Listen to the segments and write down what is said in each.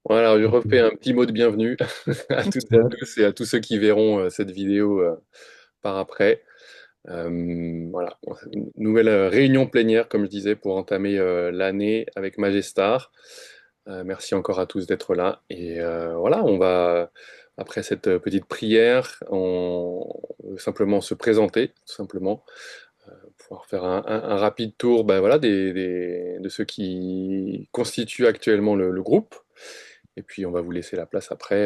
Voilà, je Ok. refais un petit mot de bienvenue à toutes et à Ouais. tous et à tous ceux qui verront cette vidéo par après. Voilà, une nouvelle réunion plénière, comme je disais, pour entamer l'année avec Magestar. Merci encore à tous d'être là. Et voilà, on va, après cette petite prière, on va simplement se présenter, tout simplement, pouvoir faire un rapide tour ben voilà, de ceux qui constituent actuellement le groupe. Et puis on va vous laisser la place après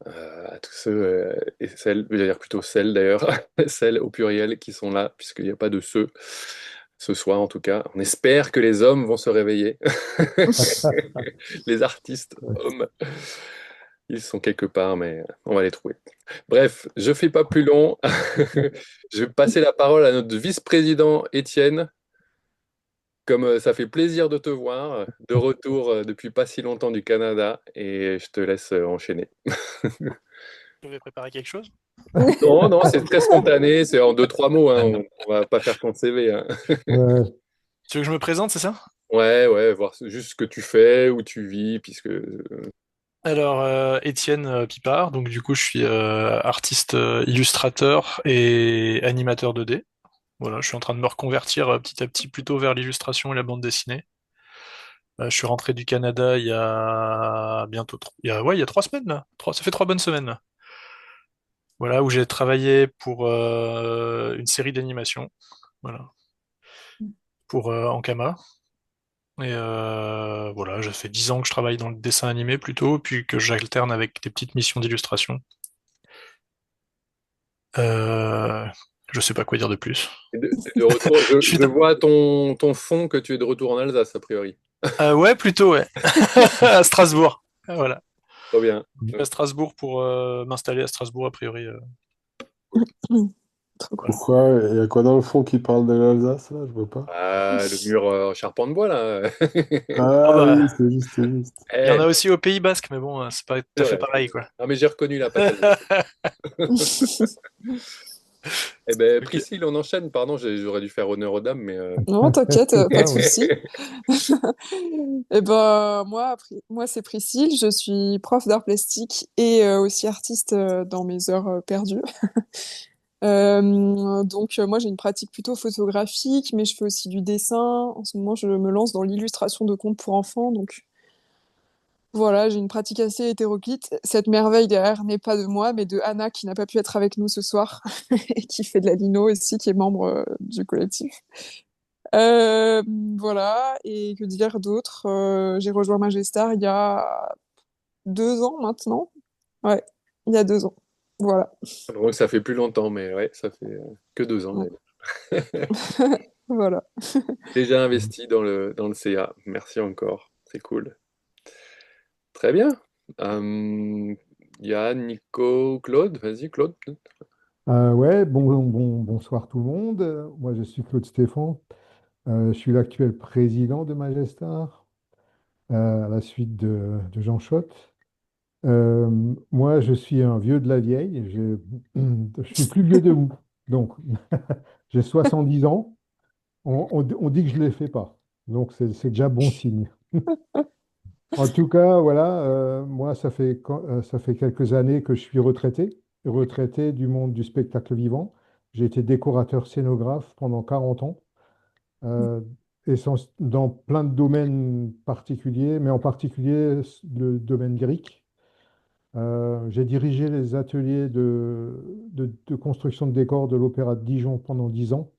à tous ceux et celles, je veux dire plutôt celles d'ailleurs, celles au pluriel qui sont là, puisqu'il n'y a pas de ceux ce soir en tout cas. On espère que les hommes vont se réveiller. Les artistes hommes, ils sont quelque part, mais on va les trouver. Bref, je fais pas plus long. Je vais passer la parole à notre vice-président Étienne. Comme ça fait plaisir de te voir, de retour depuis pas si longtemps du Canada, et je te laisse enchaîner. Je vais préparer quelque chose. Non, non, c'est très spontané, c'est en deux, trois mots, hein, on va pas faire ton CV, hein. Ouais. Tu veux que je me présente, c'est ça? Ouais, ouais, voir juste ce que tu fais, où tu vis, puisque... Alors, Étienne Pipard, donc du coup, je suis artiste illustrateur et animateur 2D. Voilà, je suis en train de me reconvertir petit à petit plutôt vers l'illustration et la bande dessinée. Je suis rentré du Canada il y a bientôt, il y a 3 semaines là. Ça fait 3 bonnes semaines là. Voilà, où j'ai travaillé pour une série d'animation. Voilà, pour Ankama. Et voilà, ça fait 10 ans que je travaille dans le dessin animé plutôt, puis que j'alterne avec des petites missions d'illustration. Euh, je sais pas quoi dire de plus. T'es de retour, Je suis je vois ton fond que tu es de retour en Alsace, a priori. ouais, plutôt ouais. À Strasbourg. Voilà. Trop bien. Je vais à Strasbourg pour m'installer à Strasbourg a priori. Trop cool. Voilà. Pourquoi? Il y a quoi dans le fond qui parle de l'Alsace, là? Je vois pas. Ah, le mur en charpente bois, là. Ah Ah oui, bah, c'est juste, c'est juste. il y en Eh, a aussi au Pays Basque, mais bon, c'est pas tout c'est à fait vrai, c'est pareil vrai. quoi. Ah, mais j'ai reconnu la patate. Eh ben, Ok. Priscille, on enchaîne, pardon, j'aurais dû faire honneur aux dames, mais... C'est Non, t'inquiète, pas de ça, ouais. souci. Et ben moi c'est Priscille, je suis prof d'art plastique et aussi artiste dans mes heures perdues. Donc moi j'ai une pratique plutôt photographique, mais je fais aussi du dessin. En ce moment je me lance dans l'illustration de contes pour enfants, donc voilà, j'ai une pratique assez hétéroclite. Cette merveille derrière n'est pas de moi, mais de Anna qui n'a pas pu être avec nous ce soir et qui fait de la lino aussi, qui est membre du collectif. Euh, voilà, et que dire d'autre? J'ai rejoint Magestar il y a 2 ans maintenant. Ouais, il y a 2 ans. Voilà. Donc ça fait plus longtemps, mais ouais, ça fait que 2 ans, Ouais. d'ailleurs. Voilà. Déjà investi dans le CA. Merci encore. C'est cool. Très bien. Euh, Yann, Nico, Claude, vas-y, Claude. Ouais, bonsoir tout le monde. Moi, je suis Claude Stéphane. Je suis l'actuel président de Magestar, à la suite de Jean Schott. Moi, je suis un vieux de la vieille. Je suis plus vieux de vous. Donc, j'ai 70 ans. On dit que je ne les fais pas. Donc, c'est déjà bon signe. En tout cas, voilà, moi, ça fait quelques années que je suis retraité du monde du spectacle vivant. J'ai été décorateur scénographe pendant 40 ans, euh, dans plein de domaines particuliers, mais en particulier le domaine lyrique. J'ai dirigé les ateliers de construction de décors de l'Opéra de Dijon pendant 10 ans.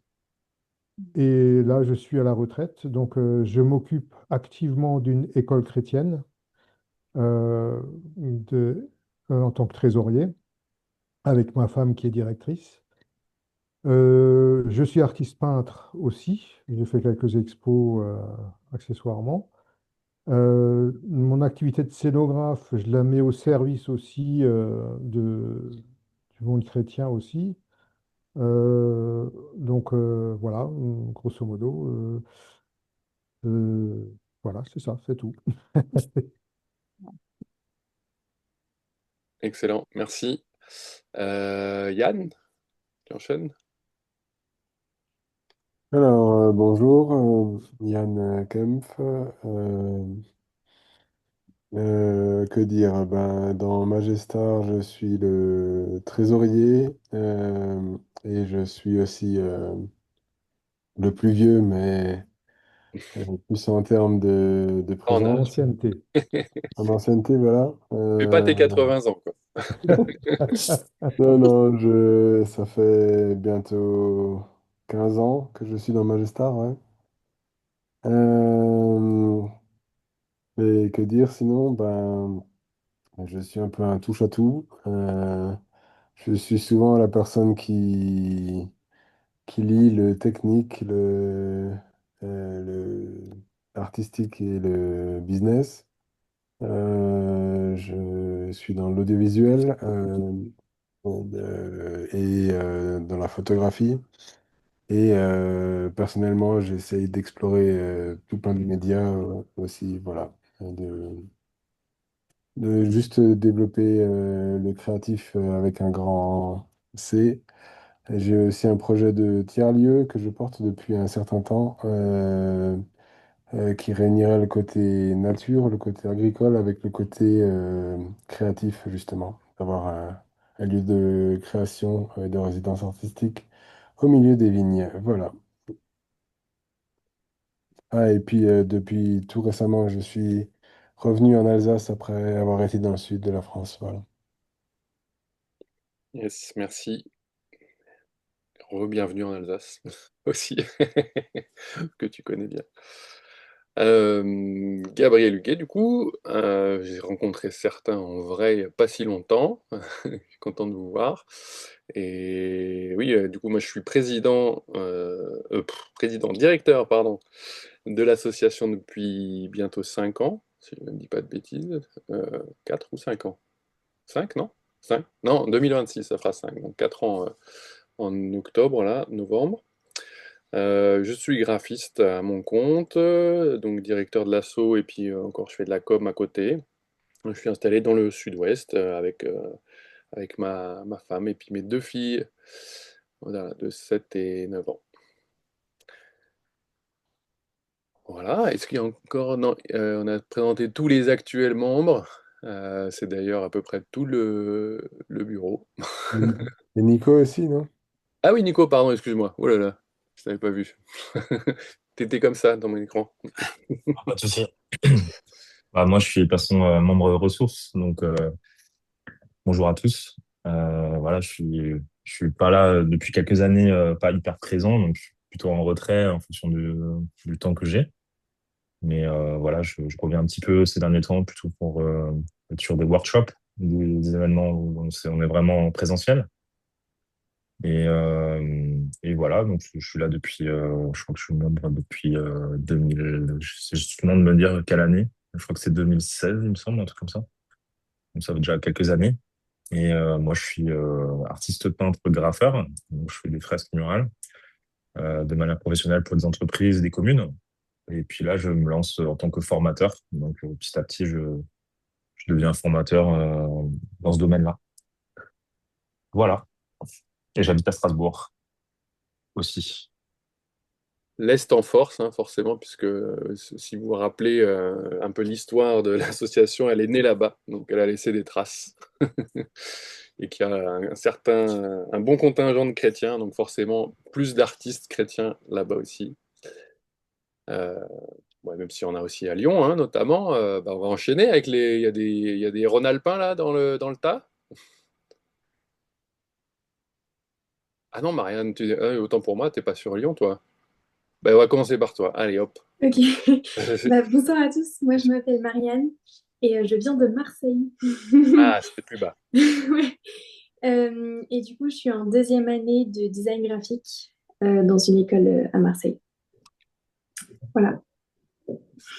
Et là, je suis à la retraite, donc je m'occupe activement d'une école chrétienne euh, en tant que trésorier, avec ma femme qui est directrice. Je suis artiste peintre aussi, j'ai fait quelques expos accessoirement. Mon activité de scénographe, je la mets au service aussi du monde chrétien aussi. Donc voilà, grosso modo, voilà, c'est ça, c'est tout. Excellent, merci. Yann, tu enchaînes? Alors, bonjour, Yann Kempf. Que dire? Ben, dans Magestar, je suis le trésorier et je suis aussi le plus vieux, mais plus en termes de En En âge. présence, ancienneté. en ancienneté, voilà. Fais pas tes 80 ans, quoi. Non, non, ça fait bientôt 15 ans que je suis dans Magestar, ouais. Euh, et que dire sinon? Ben, je suis un peu un touche-à-tout. Je suis souvent la personne qui lie le technique, le artistique et le business. Je suis dans l'audiovisuel et dans la photographie. Et personnellement, j'essaye d'explorer tout plein de médias aussi, voilà. De juste développer le créatif avec un grand C. J'ai aussi un projet de tiers-lieu que je porte depuis un certain temps, qui réunirait le côté nature, le côté agricole avec le côté créatif, justement. D'avoir un lieu de création et de résidence artistique au milieu des vignes. Voilà. Ah, et puis depuis tout récemment, je suis revenu en Alsace après avoir été dans le sud de la France. Voilà. Yes, merci. Bienvenue en Alsace aussi, que tu connais bien. Gabriel Huguet, du coup, j'ai rencontré certains en vrai il n'y a pas si longtemps. Je suis content de vous voir. Et oui, du coup, moi je suis président, directeur, pardon, de l'association depuis bientôt 5 ans, si je ne dis pas de bêtises. 4 ou 5 ans? 5, non? 5? Non, 2026, ça fera 5. Donc 4 ans en octobre, là, novembre. Je suis graphiste à mon compte, donc directeur de l'asso, et puis encore je fais de la com à côté. Je suis installé dans le sud-ouest avec ma femme et puis mes deux filles, voilà, de 7 et 9 ans. Voilà, est-ce qu'il y a encore... Non, on a présenté tous les actuels membres. C'est d'ailleurs à peu près tout le bureau. Et et Nico aussi, non? Ah oui, Nico, pardon, excuse-moi. Oh là là, je t'avais pas vu. T'étais comme ça dans mon écran. Ah, pas de souci. Bah, moi, je suis personne membre ressources, donc bonjour à tous. Voilà, je suis pas là depuis quelques années, pas hyper présent, donc je suis plutôt en retrait en fonction du temps que j'ai. Mais voilà, je reviens un petit peu ces derniers temps plutôt pour être sur des workshops, des événements où on est vraiment en présentiel. Et voilà, donc je suis là depuis, je crois que je suis membre depuis 2000, je sais justement de me dire quelle année. Je crois que c'est 2016, il me semble, un truc comme ça. Donc ça fait déjà quelques années. Et moi, je suis artiste peintre graffeur. Donc je fais des fresques murales de manière professionnelle pour des entreprises, des communes. Et puis là, je me lance en tant que formateur. Donc petit à petit, je deviens formateur dans ce domaine-là. Voilà. Et j'habite à Strasbourg aussi. L'Est en force, hein, forcément, puisque si vous vous rappelez un peu l'histoire de l'association, elle est née là-bas, donc elle a laissé des traces. Et qu'il y a un bon contingent de chrétiens, donc forcément plus d'artistes chrétiens là-bas aussi. Euh, ouais, même si on a aussi à Lyon, hein, notamment, bah, on va enchaîner avec il y a des Rhône-Alpins là dans le tas. Ah non, Marianne, autant pour moi, t'es pas sur Lyon, toi. Bah, on va commencer par toi. Allez, hop. Ok. Bah, bonsoir à tous. Moi, je m'appelle Marianne et je viens de Marseille. Ah, c'était plus bas. Ouais. Et du coup, je suis en deuxième année de design graphique dans une école à Marseille. Voilà.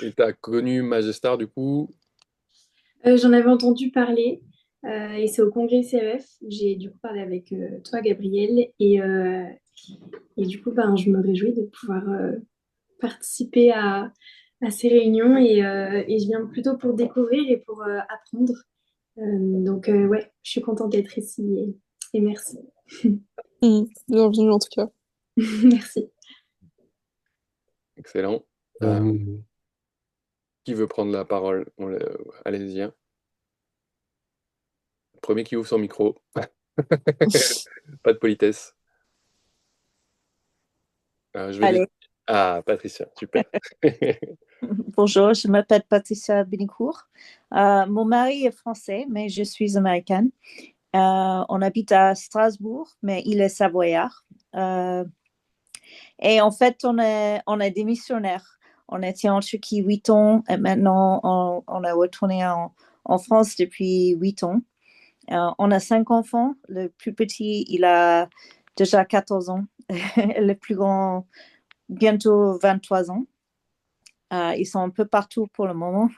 Et t'as connu Magestar du coup? J'en avais entendu parler et c'est au congrès CEF. J'ai du coup parlé avec toi, Gabriel, et du coup, ben, je me réjouis de pouvoir participer à ces réunions et je viens plutôt pour découvrir et pour apprendre. Donc, ouais, je suis contente d'être ici et merci. Bienvenue en tout cas. Merci. Excellent. Euh, Qui veut prendre la parole? Allez-y, hein. Le premier qui ouvre son micro. Pas de politesse. Je vais Allez, Ah, Patricia, super. bonjour, je m'appelle Patricia Binicourt. Mon mari est français, mais je suis américaine. On habite à Strasbourg, mais il est savoyard. Et en fait, on est des missionnaires. On était en Turquie 8 ans et maintenant on est retourné en France depuis 8 ans. On a 5 enfants. Le plus petit, il a déjà 14 ans. Le plus grand, bientôt 23 ans. Ils sont un peu partout pour le moment.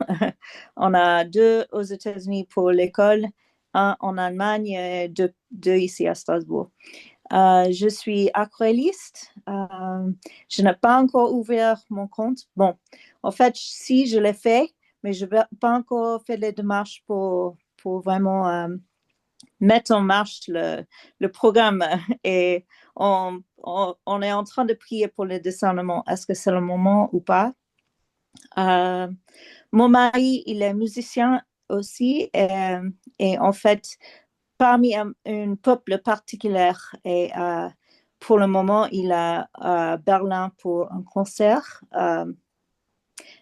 On a 2 aux États-Unis pour l'école, un en Allemagne et deux ici à Strasbourg. Je suis aquarelliste. Je n'ai pas encore ouvert mon compte. Bon, en fait, si je l'ai fait, mais je n'ai pas encore fait les démarches pour vraiment mettre en marche le programme. Et on est en train de prier pour le discernement. Est-ce que c'est le moment ou pas? Mon mari, il est musicien aussi et en fait, parmi un peuple particulier. Et pour le moment, il est à Berlin pour un concert.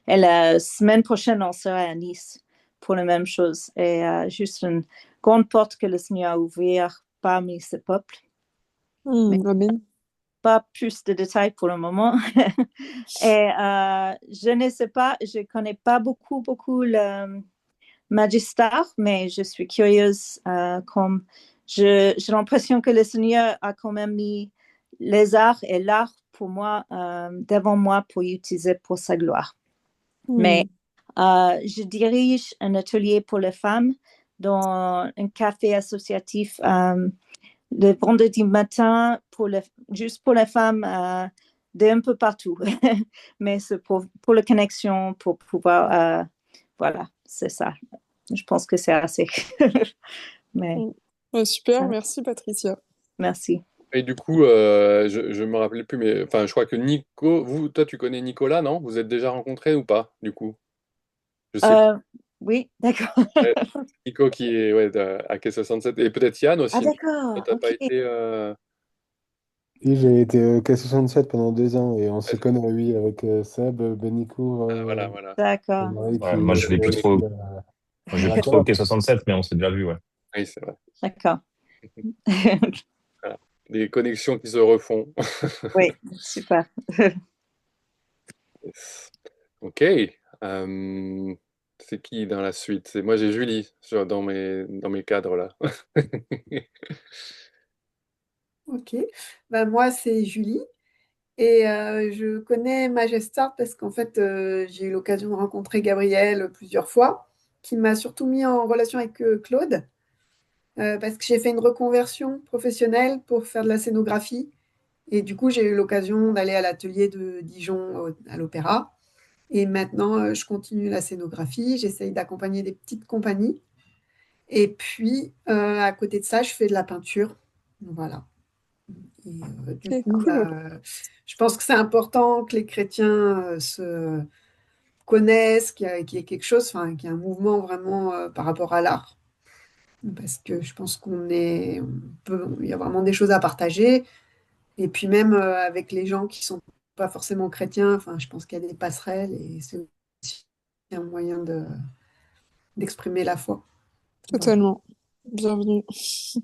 Et la semaine prochaine, on sera à Nice pour la même chose. Et juste une grande porte que le Seigneur a ouverte parmi ce peuple. Mais Amen. pas plus de détails pour le moment. Et je ne sais pas, je ne connais pas beaucoup le Magister, mais je suis curieuse. Comme j'ai l'impression que le Seigneur a quand même mis les arts et l'art pour moi, devant moi pour utiliser pour sa gloire. Mais je dirige un atelier pour les femmes dans un café associatif le vendredi matin juste pour les femmes d'un peu partout. Mais c'est pour la connexion, pour pouvoir... voilà, c'est ça. Je pense que c'est assez. Mais Ouais, super, ça, merci Patricia. merci. Et du coup, je me rappelais plus, mais enfin, je crois que toi, tu connais Nicolas, non? Vous êtes déjà rencontrés ou pas, du coup? Je sais plus. Oui, d'accord. Ouais, Nico qui est ouais, à Quai 67 et peut-être Yann Ah, aussi. Non? Toi, d'accord, t'as pas ok. été. Oui, j'ai été au K67 pendant 2 ans et on se Ouais, connaît, oui, avec Seb, Benicourt, voilà, voilà. mon D'accord, mari Ouais, qui moi, je vais plus est trop, aussi moi, je vais à plus trop au l'accord. quai 67, mais on s'est déjà vu, ouais. Oui, c'est vrai. d'accord. Voilà. Des connexions qui se refont. Oui, super. Yes. Ok. C'est qui dans la suite? Moi, j'ai Julie dans mes cadres là. Ok, bah, moi c'est Julie et je connais Magestart parce qu'en fait j'ai eu l'occasion de rencontrer Gabriel plusieurs fois, qui m'a surtout mis en relation avec Claude parce que j'ai fait une reconversion professionnelle pour faire de la scénographie et du coup j'ai eu l'occasion d'aller à l'atelier de Dijon à l'Opéra et maintenant je continue la scénographie, j'essaye d'accompagner des petites compagnies et puis à côté de ça je fais de la peinture, voilà. Et du Ok, coup, cool. je pense que c'est important que les chrétiens se connaissent, qu'il y ait quelque chose, enfin, qu'il y ait un mouvement vraiment par rapport à l'art. Parce que je pense il y a vraiment des choses à partager. Et puis même avec les gens qui sont pas forcément chrétiens, enfin, je pense qu'il y a des passerelles et c'est aussi un moyen d'exprimer la foi. Voilà. Totalement. Bienvenue. Et Merci.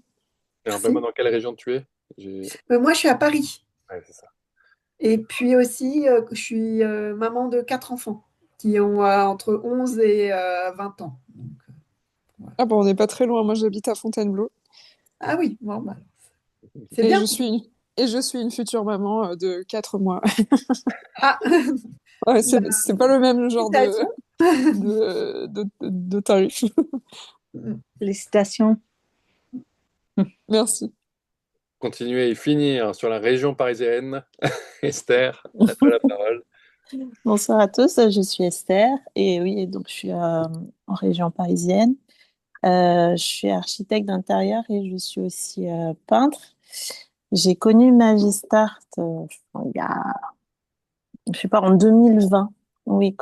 rappelle-moi dans quelle région tu es? Moi, je suis à Paris. Ouais, c'est ça. Et puis aussi, je suis maman de 4 enfants qui ont entre 11 et 20 ans. Donc, voilà. Ah bon, on n'est pas très loin, moi j'habite à Fontainebleau. Ah oui, bon, bah, c'est Et je bien. suis une, et je suis une future maman de 4 mois. Ah, Ouais, bah, c'est pas le même genre félicitations. de tarif. Félicitations. Merci. Continuer et finir sur la région parisienne. Esther, à toi la parole. Bonsoir à tous, je suis Esther et oui, donc je suis en région parisienne. Je suis architecte d'intérieur et je suis aussi peintre. J'ai connu Magistart il y a, je sais pas, en 2020. Oui,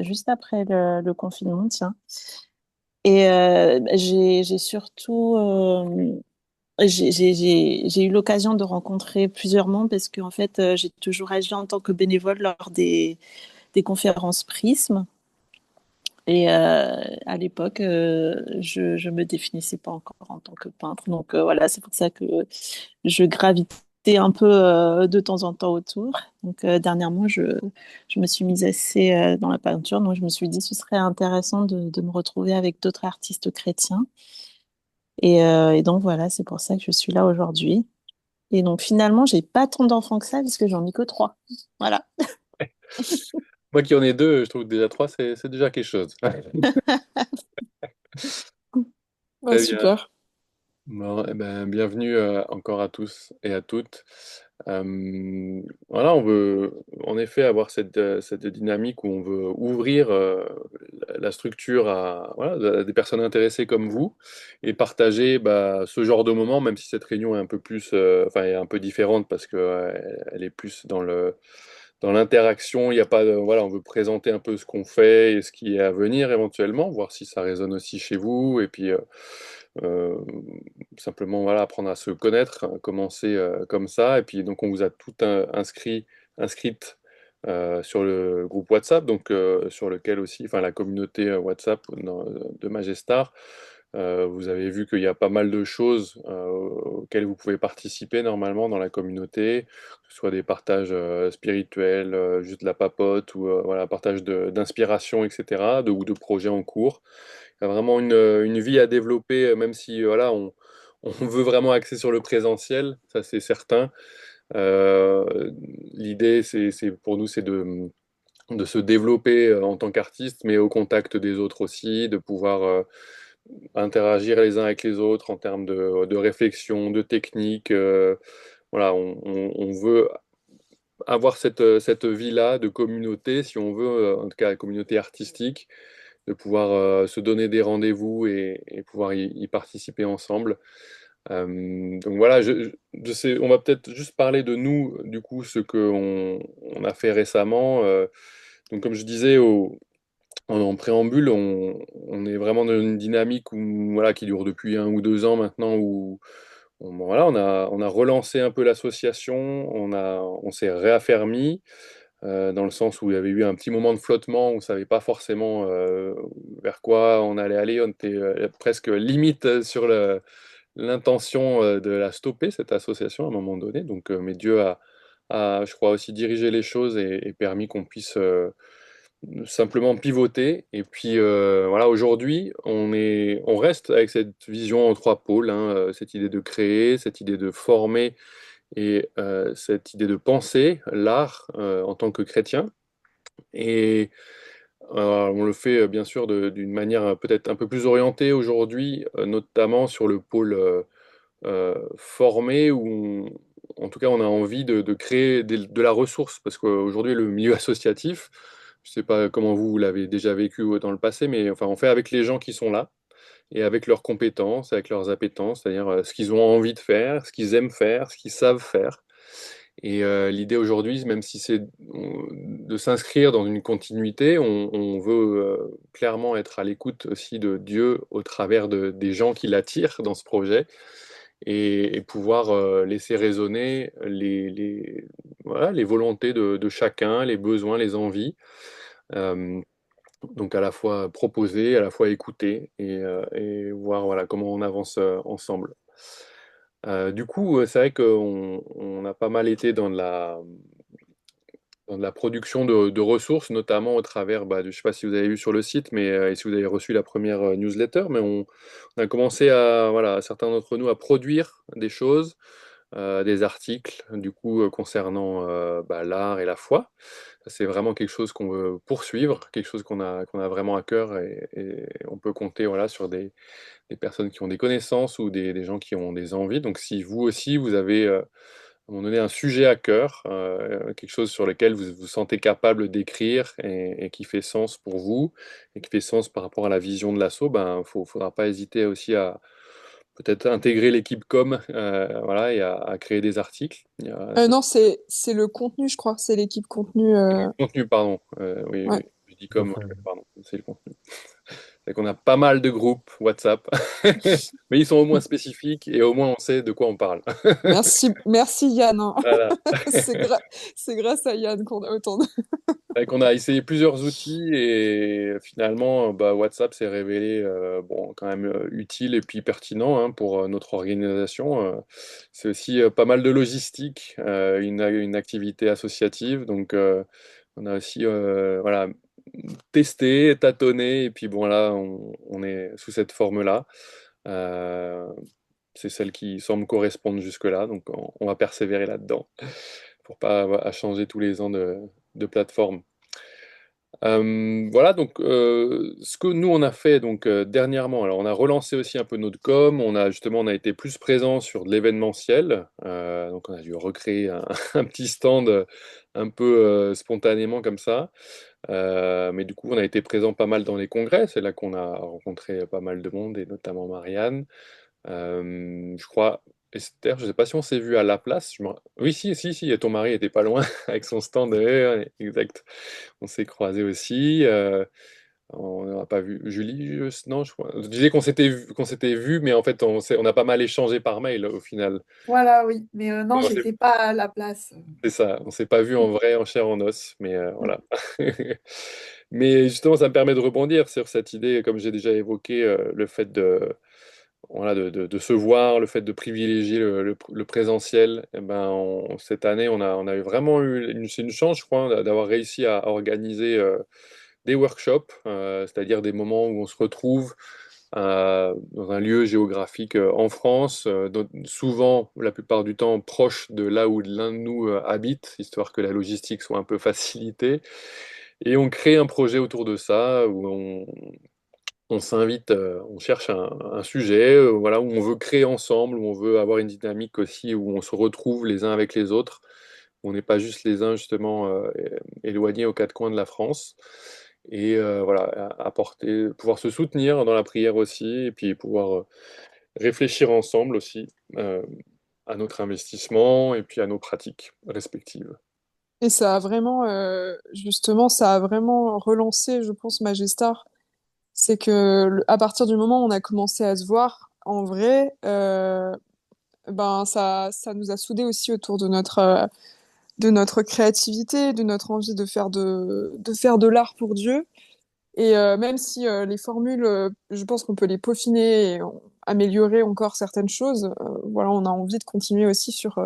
juste après le confinement, tiens. Et j'ai surtout j'ai eu l'occasion de rencontrer plusieurs membres parce que en fait j'ai toujours agi en tant que bénévole lors des conférences Prism. Et à l'époque, je me définissais pas encore en tant que peintre. Donc voilà, c'est pour ça que je gravitais un peu de temps en temps autour. Donc dernièrement, je me suis mise assez dans la peinture. Donc je me suis dit ce serait intéressant de me retrouver avec d'autres artistes chrétiens. Et donc voilà, c'est pour ça que je suis là aujourd'hui. Et donc finalement, j'ai pas tant d'enfants que ça parce que j'en ai que trois. Voilà. Moi qui en ai deux, je trouve que déjà trois, c'est déjà quelque chose. Ouais, Très bien. super. Bon, eh ben, bienvenue encore à tous et à toutes. Voilà, on veut en effet avoir cette dynamique où on veut ouvrir la structure à des personnes intéressées comme vous et partager ce genre de moment, même si cette réunion est un peu plus, enfin, est un peu différente parce que elle est plus dans l'interaction. Il y a pas voilà, on veut présenter un peu ce qu'on fait et ce qui est à venir éventuellement, voir si ça résonne aussi chez vous et puis euh, simplement voilà, apprendre à se connaître, commencer comme ça. Et puis donc on vous a tout inscrite sur le groupe WhatsApp, donc sur lequel aussi, enfin la communauté WhatsApp de Magestar. Vous avez vu qu'il y a pas mal de choses auxquelles vous pouvez participer normalement dans la communauté, que ce soit des partages spirituels, juste de la papote, ou voilà, partage d'inspiration, etc., ou de projets en cours. Il y a vraiment une vie à développer, même si voilà, on veut vraiment axer sur le présentiel, ça c'est certain. L'idée, pour nous, c'est de se développer en tant qu'artiste, mais au contact des autres aussi, de pouvoir interagir les uns avec les autres en termes de réflexion, de technique. Voilà, on veut avoir cette vie-là de communauté, si on veut, en tout cas la communauté artistique, de pouvoir se donner des rendez-vous et pouvoir y participer ensemble. Donc voilà, je sais, on va peut-être juste parler de nous, du coup, ce qu'on on a fait récemment. Donc comme je disais en préambule, on est vraiment dans une dynamique voilà, qui dure depuis 1 ou 2 ans maintenant, où voilà, on a relancé un peu l'association, on s'est réaffermi dans le sens où il y avait eu un petit moment de flottement, où on ne savait pas forcément vers quoi on allait aller. On était presque limite sur l'intention de la stopper, cette association, à un moment donné. Donc, mais Dieu je crois, aussi dirigé les choses et permis qu'on puisse simplement pivoter. Et puis, voilà, aujourd'hui, on reste avec cette vision en trois pôles, hein, cette idée de créer, cette idée de former et cette idée de penser l'art en tant que chrétien. Et on le fait bien sûr d'une manière peut-être un peu plus orientée aujourd'hui, notamment sur le pôle formé, où en tout cas on a envie de créer de la ressource, parce qu'aujourd'hui le milieu associatif, je ne sais pas comment vous l'avez déjà vécu dans le passé, mais enfin on fait avec les gens qui sont là et avec leurs compétences, avec leurs appétences, c'est-à-dire ce qu'ils ont envie de faire, ce qu'ils aiment faire, ce qu'ils savent faire. Et l'idée aujourd'hui, même si c'est de s'inscrire dans une continuité, on veut clairement être à l'écoute aussi de Dieu au travers des gens qui l'attirent dans ce projet et pouvoir laisser résonner voilà, les volontés de chacun, les besoins, les envies. Euh, donc à la fois proposer, à la fois écouter et voir voilà, comment on avance ensemble. Du coup, c'est vrai qu'on a pas mal été dans de la production de ressources, notamment au travers, je ne sais pas si vous avez vu sur le site, mais et si vous avez reçu la première newsletter, mais on a commencé voilà, certains d'entre nous à produire des choses, des articles, du coup, concernant l'art et la foi. C'est vraiment quelque chose qu'on veut poursuivre, quelque chose qu'on a vraiment à cœur et on peut compter voilà, sur des personnes qui ont des connaissances ou des gens qui ont des envies. Donc si vous aussi, vous avez à un moment donné un sujet à cœur, quelque chose sur lequel vous vous sentez capable d'écrire et qui fait sens pour vous et qui fait sens par rapport à la vision de l'assaut, faudra pas hésiter aussi peut-être intégrer l'équipe com, voilà, et à créer des articles. Non, c'est le contenu, je crois. C'est l'équipe contenu. Contenu, pardon. Oui, Ouais. oui, je dis Tout à com, fait. pardon, c'est le contenu. C'est qu'on a pas mal de groupes WhatsApp, mais ils sont au moins spécifiques et au moins on sait de quoi on parle. Merci Yann, hein. Voilà. C'est grâce à Yann qu'on a autant de... C'est qu'on a essayé plusieurs outils et finalement, bah, WhatsApp s'est révélé bon, quand même utile et puis pertinent hein, pour notre organisation. C'est aussi pas mal de logistique, une activité associative. Donc, on a aussi voilà, testé, tâtonné et puis bon, là, on est sous cette forme-là. Euh, c'est celle qui semble correspondre jusque-là. Donc, on va persévérer là-dedans pour pas à changer tous les ans de plateforme. Voilà donc ce que nous on a fait donc dernièrement. Alors on a relancé aussi un peu notre com. On a été plus présent sur de l'événementiel. Donc on a dû recréer un petit stand un peu spontanément comme ça. Mais du coup on a été présent pas mal dans les congrès. C'est là qu'on a rencontré pas mal de monde et notamment Marianne. Je crois, Esther, je sais pas si on s'est vu à la place. Oui, si, et ton mari était pas loin avec son stand. Ouais, ouais, exact. On s'est croisés aussi. On n'a pas vu Julie, non, je crois. Je disais qu'on s'était vu, mais en fait, on a pas mal échangé par mail au final. Voilà, oui. Mais Mais non, j'étais pas à la place. c'est ça, on s'est pas vu en vrai, en chair, en os, mais voilà. Mais justement, ça me permet de rebondir sur cette idée, comme j'ai déjà évoqué, le fait voilà, de se voir, le fait de privilégier le présentiel. Eh ben, cette année, on a vraiment eu c'est une chance, je crois, d'avoir réussi à organiser des workshops, c'est-à-dire des moments où on se retrouve dans un lieu géographique en France, souvent, la plupart du temps, proche de là où l'un de nous habite, histoire que la logistique soit un peu facilitée. Et on crée un projet autour de ça, où on s'invite, on cherche un sujet, voilà, où on veut créer ensemble, où on veut avoir une dynamique aussi, où on se retrouve les uns avec les autres, où on n'est pas juste les uns justement éloignés aux quatre coins de la France. Et voilà, apporter, pouvoir se soutenir dans la prière aussi, et puis pouvoir réfléchir ensemble aussi à notre investissement et puis à nos pratiques respectives. Et ça a vraiment, justement, ça a vraiment relancé, je pense, Magestar. C'est que à partir du moment où on a commencé à se voir, en vrai, ben ça nous a soudés aussi autour de notre créativité, de notre envie de faire de l'art pour Dieu. Et même si les formules, je pense qu'on peut les peaufiner et améliorer encore certaines choses, voilà, on a envie de continuer aussi sur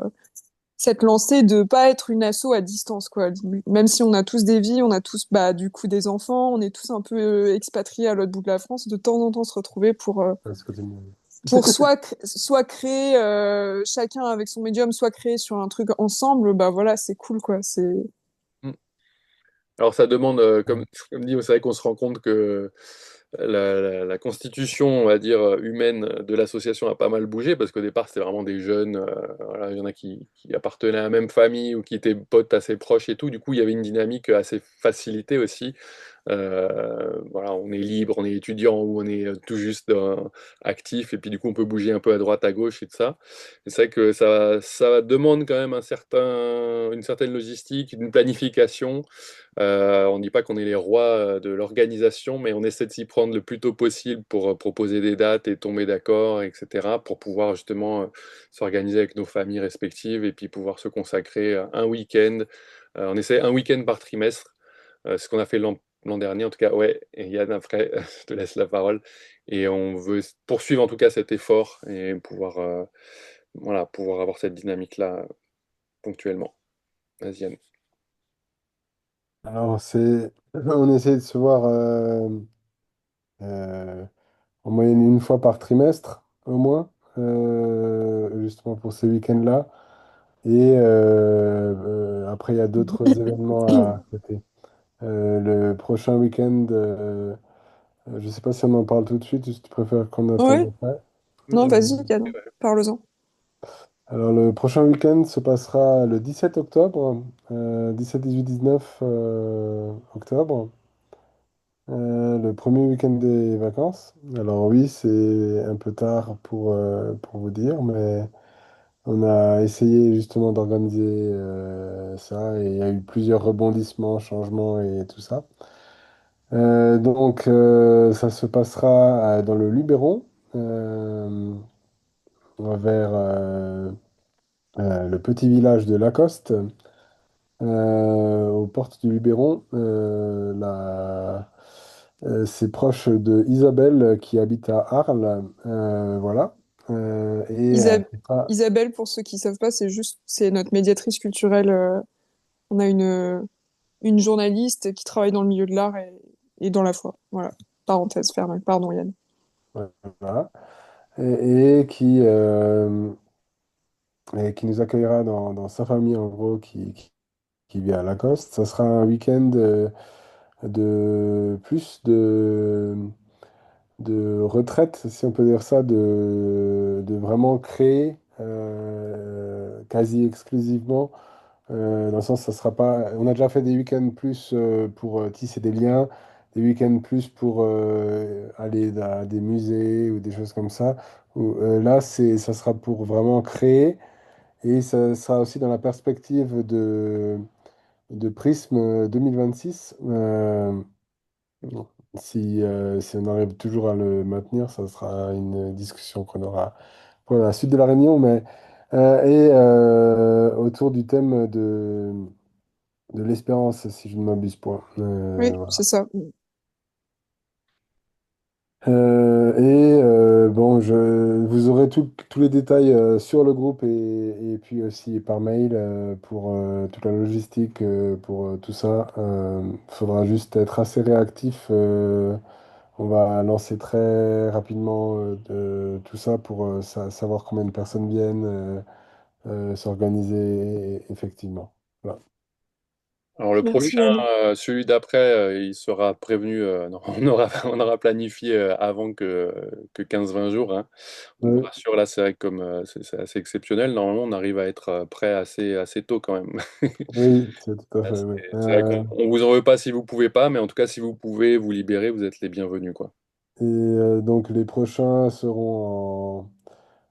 cette lancée de pas être une asso à distance, quoi. Même si on a tous des vies, on a tous, bah, du coup, des enfants, on est tous un peu expatriés à l'autre bout de la France, de temps en temps se retrouver Parce que pour soit créer chacun avec son médium, soit créer sur un truc ensemble, bah voilà, c'est cool, quoi. Mm. Alors ça demande, comme dit, c'est vrai qu'on se rend compte que la constitution, on va dire, humaine de l'association a pas mal bougé, parce qu'au départ, c'était vraiment des jeunes, voilà, il y en a qui appartenaient à la même famille ou qui étaient potes assez proches et tout. Du coup, il y avait une dynamique assez facilitée aussi. Voilà, on est libre, on est étudiant ou on est tout juste actif, et puis du coup, on peut bouger un peu à droite, à gauche et tout ça. Et c'est vrai que ça demande quand même une certaine logistique, une planification. On ne dit pas qu'on est les rois de l'organisation, mais on essaie de s'y prendre le plus tôt possible pour proposer des dates et tomber d'accord, etc., pour pouvoir justement s'organiser avec nos familles respectives et puis pouvoir se consacrer un week-end. On essaie un week-end par trimestre, ce qu'on a fait l'an dernier, en tout cas. Ouais, et Yann, après, je te laisse la parole. Et on veut poursuivre en tout cas cet effort et pouvoir, voilà, pouvoir avoir cette dynamique-là ponctuellement. Vas-y, Yann. Alors, on essaie de se voir euh, en moyenne une fois par trimestre, au moins, justement pour ces week-ends-là. Et après, il y a d'autres événements à côté. Le prochain week-end, je ne sais pas si on en parle tout de suite, ou si tu préfères qu'on attende Ouais, après. non, Euh, vas-y, Yann, parle-en. alors, le prochain week-end se passera le 17 octobre, 17, 18, 19 octobre. Le premier week-end des vacances. Alors oui, c'est un peu tard pour vous dire, mais on a essayé justement d'organiser ça et il y a eu plusieurs rebondissements, changements et tout ça. Ça se passera dans le Luberon, euh, vers le petit village de Lacoste, aux portes du Luberon. C'est proche de Isabelle qui habite à Arles. Voilà. Isa- Ce sera- Isabelle, pour ceux qui savent pas, c'est notre médiatrice culturelle. On a une journaliste qui travaille dans le milieu de l'art et dans la foi. Voilà. Parenthèse fermée. Pardon, Yann. voilà. Et, et qui, euh, et qui nous accueillera dans sa famille, en gros, qui vit à Lacoste. Ça sera un week-end de plus de retraite, si on peut dire ça, de vraiment créer quasi exclusivement. Dans le sens, ça sera pas. On a déjà fait des week-ends plus pour tisser des liens, des week-ends plus pour aller à des musées ou des choses comme ça. Là, ça sera pour vraiment créer et ça sera aussi dans la perspective de Prisme 2026. Si on arrive toujours à le maintenir, ça sera une discussion qu'on aura pour la suite de la réunion, mais autour du thème de l'espérance, si je ne m'abuse point. Oui, Voilà. c'est ça. Bon, vous aurez tous les détails sur le groupe et puis aussi par mail pour toute la logistique, pour tout ça. Il faudra juste être assez réactif. On va lancer très rapidement tout ça pour savoir combien de personnes viennent, s'organiser effectivement. Voilà. Alors le Merci, prochain, Yann. celui d'après, il sera prévenu, non, on aura planifié avant que 15-20 jours, hein. On vous Oui, rassure, là, c'est vrai que comme c'est assez exceptionnel, normalement, on arrive à être prêt assez tôt quand même. oui, c'est tout à Là, fait. Oui. c'est vrai qu'on vous en veut pas si vous pouvez pas, mais en tout cas, si vous pouvez vous libérer, vous êtes les bienvenus, quoi. Donc les prochains seront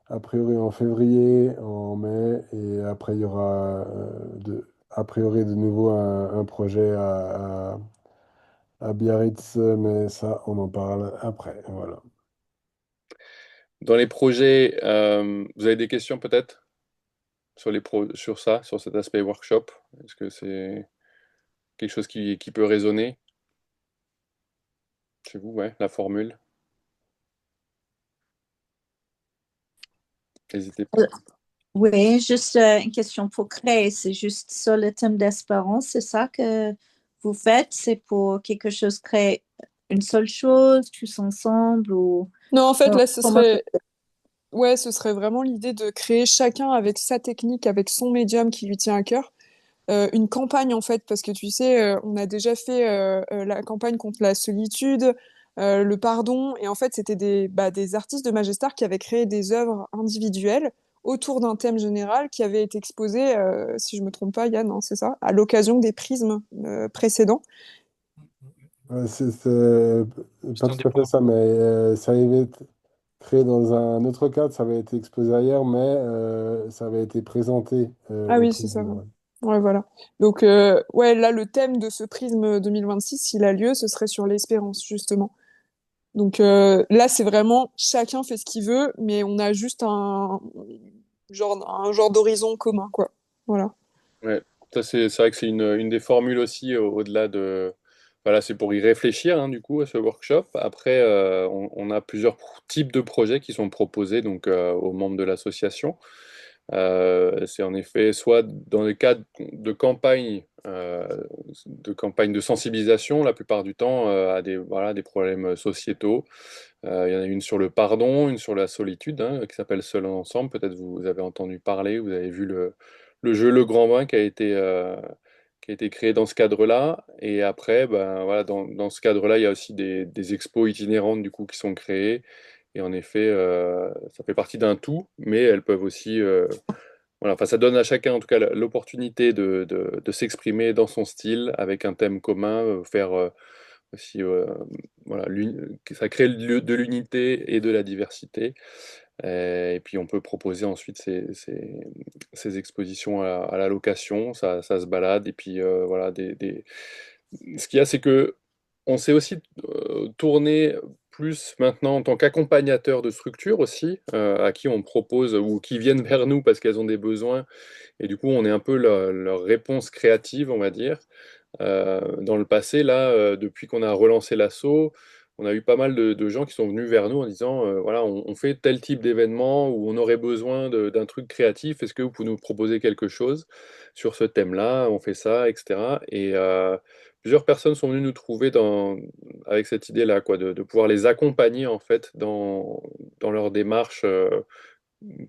a priori en février, en mai, et après il y aura a priori de nouveau un projet à Biarritz, mais ça on en parle après. Voilà. Dans les projets, vous avez des questions peut-être sur ça, sur cet aspect workshop? Est-ce que c'est quelque chose qui peut résonner chez vous, ouais, la formule? N'hésitez pas. Oui, juste une question pour créer. C'est juste sur le thème d'espérance. C'est ça que vous faites? C'est pour quelque chose, créer une seule chose, tous ensemble ou Non, en fait, non, là, comment ouais, ce serait vraiment l'idée de créer chacun avec sa technique, avec son médium qui lui tient à cœur, une campagne en fait, parce que tu sais, on a déjà fait la campagne contre la solitude, le pardon, et en fait, c'était des artistes de Magestar qui avaient créé des œuvres individuelles autour d'un thème général qui avait été exposé, si je me trompe pas, Yann, hein, c'est ça, à l'occasion des prismes précédents. C'est C'est pas un des tout à fait points. ça, mais ça avait été créé dans un autre cadre, ça avait été exposé ailleurs, mais ça avait été présenté Ah au oui, c'est ça. prisme. Ouais, Ouais. ouais, voilà. Donc, ouais, là, le thème de ce prisme 2026, s'il a lieu, ce serait sur l'espérance, justement. Donc là, c'est vraiment chacun fait ce qu'il veut, mais on a juste un genre d'horizon commun, quoi. Voilà. Ouais, ça c'est vrai que c'est une des formules aussi au-delà de... Voilà, c'est pour y réfléchir hein, du coup à ce workshop. Après, on a plusieurs types de projets qui sont proposés donc aux membres de l'association. C'est en effet soit dans le cadre de campagnes de sensibilisation, la plupart du temps, à des problèmes sociétaux. Il y en a une sur le pardon, une sur la solitude, hein, qui s'appelle Seul ensemble. Peut-être vous avez entendu parler, vous avez vu le jeu Le Grand Bain qui a été créé dans ce cadre-là. Et après, ben, voilà, dans ce cadre-là, il y a aussi des expos itinérantes du coup, qui sont créées. Et en effet, ça fait partie d'un tout, mais elles peuvent aussi voilà, enfin, ça donne à chacun, en tout cas, l'opportunité de s'exprimer dans son style, avec un thème commun, faire aussi, voilà, ça crée de l'unité et de la diversité. Et puis on peut proposer ensuite ces expositions à la location, ça se balade. Et puis voilà, ce qu'il y a, c'est que on s'est aussi tourné plus maintenant en tant qu'accompagnateur de structures aussi, à qui on propose ou qui viennent vers nous parce qu'elles ont des besoins. Et du coup, on est un peu leur réponse créative, on va dire. Dans le passé, là, depuis qu'on a relancé l'assaut, on a eu pas mal de gens qui sont venus vers nous en disant, voilà, on fait tel type d'événement où on aurait besoin d'un truc créatif. Est-ce que vous pouvez nous proposer quelque chose sur ce thème-là? On fait ça, etc. Et plusieurs personnes sont venues nous trouver avec cette idée-là, quoi, de pouvoir les accompagner en fait dans leur démarche.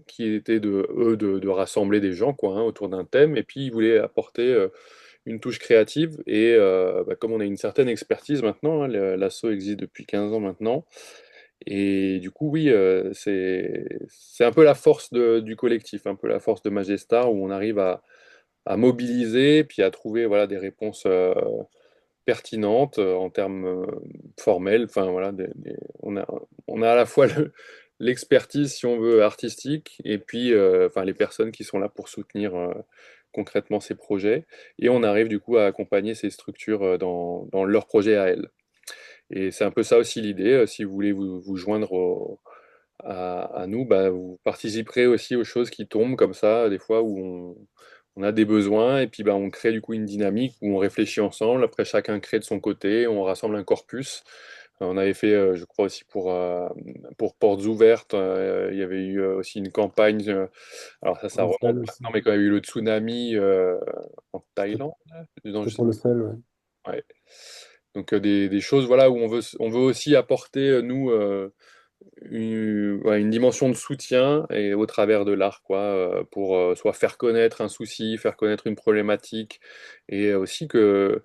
Qui était de rassembler des gens quoi, hein, autour d'un thème, et puis ils voulaient apporter une touche créative, et bah, comme on a une certaine expertise maintenant, hein, l'asso existe depuis 15 ans maintenant, et du coup oui, c'est un peu la force du collectif, un peu la force de Magestar, où on arrive à mobiliser, puis à trouver voilà, des réponses pertinentes en termes formels. Enfin voilà, on a à la fois l'expertise, si on veut, artistique, et puis enfin, les personnes qui sont là pour soutenir concrètement ces projets. Et on arrive du coup à accompagner ces structures dans leurs projets à elles. Et c'est un peu ça aussi l'idée. Si vous voulez vous joindre à nous, bah, vous participerez aussi aux choses qui tombent comme ça, des fois où on a des besoins, et puis bah, on crée du coup une dynamique où on réfléchit ensemble. Après, chacun crée de son côté, on rassemble un corpus. On avait fait, je crois aussi pour Portes Ouvertes, il y avait eu aussi une campagne. Alors ça Pour le remonte sel aussi. maintenant, mais quand il y a eu le tsunami en C'était Thaïlande, là, non, je c'était sais pour le sel, ouais. Ouais. Donc des choses voilà, où on veut aussi apporter, nous, ouais, une dimension de soutien et au travers de l'art, quoi, pour soit faire connaître un souci, faire connaître une problématique, et aussi que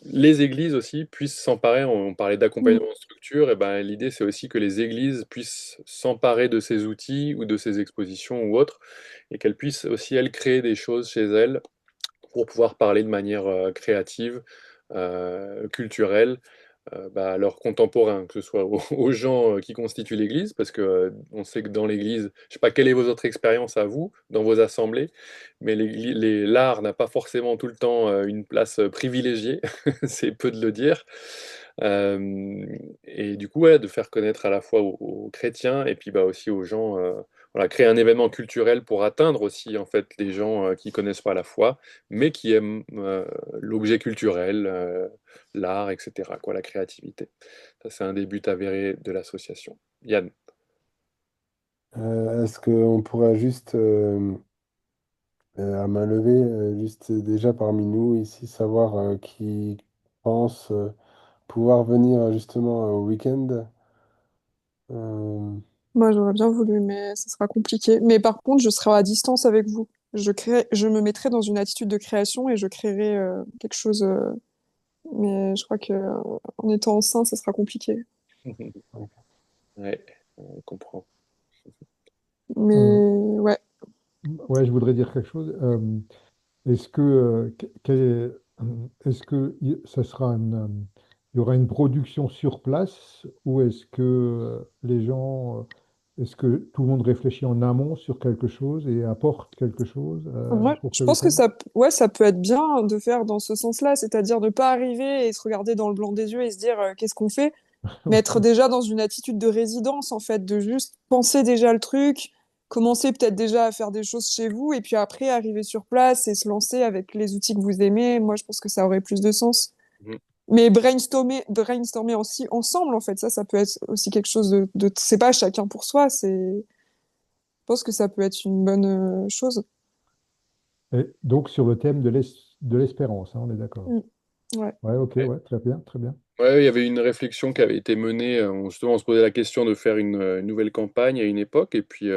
les églises aussi puissent s'emparer. On parlait Mm. d'accompagnement de structure, et ben l'idée c'est aussi que les églises puissent s'emparer de ces outils ou de ces expositions ou autres, et qu'elles puissent aussi elles créer des choses chez elles pour pouvoir parler de manière créative, culturelle, bah, à leurs contemporains, que ce soit aux gens qui constituent l'Église, parce que on sait que dans l'Église, je ne sais pas quelle est votre expérience à vous, dans vos assemblées, mais l'art n'a pas forcément tout le temps une place privilégiée, c'est peu de le dire. Euh, et du coup, ouais, de faire connaître à la fois aux chrétiens et puis bah, aussi aux gens, voilà, créer un événement culturel pour atteindre aussi en fait les gens qui connaissent pas la foi, mais qui aiment l'objet culturel, l'art, etc., quoi, la créativité. Ça, c'est un des buts avérés de l'association. Yann. Est-ce qu'on pourrait juste, à main levée, juste déjà parmi nous ici, savoir qui pense pouvoir venir justement au week-end? Euh, Moi, j'aurais bien voulu, mais ça sera compliqué. Mais par contre, je serai à distance avec vous. Je me mettrai dans une attitude de création et je créerai quelque chose. Mais je crois que en étant enceinte, ça sera compliqué. Ouais, on comprend. Mais Euh, ouais, ouais, je voudrais dire quelque chose. Est-ce que, est-ce que ça sera il y aura une production sur place, ou est-ce que les gens, est-ce que tout le monde réfléchit en amont sur quelque chose et apporte quelque chose ouais, pour je ce pense que week-end? ouais, ça peut être bien de faire dans ce sens-là, c'est-à-dire ne pas arriver et se regarder dans le blanc des yeux et se dire qu'est-ce qu'on fait, mais être déjà dans une attitude de résidence, en fait, de juste penser déjà le truc, commencer peut-être déjà à faire des choses chez vous, et puis après arriver sur place et se lancer avec les outils que vous aimez. Moi, je pense que ça aurait plus de sens. Mhm. Mais brainstormer aussi ensemble, en fait, ça peut être aussi quelque chose c'est pas chacun pour soi, je pense que ça peut être une bonne chose. Et donc sur le thème de l'espérance, hein, on est d'accord. Mm. Ouais. Ouais, ok, Ouais. ouais, très bien, très bien. Ouais, il y avait une réflexion qui avait été menée. Justement, on se posait la question de faire une nouvelle campagne à une époque, et puis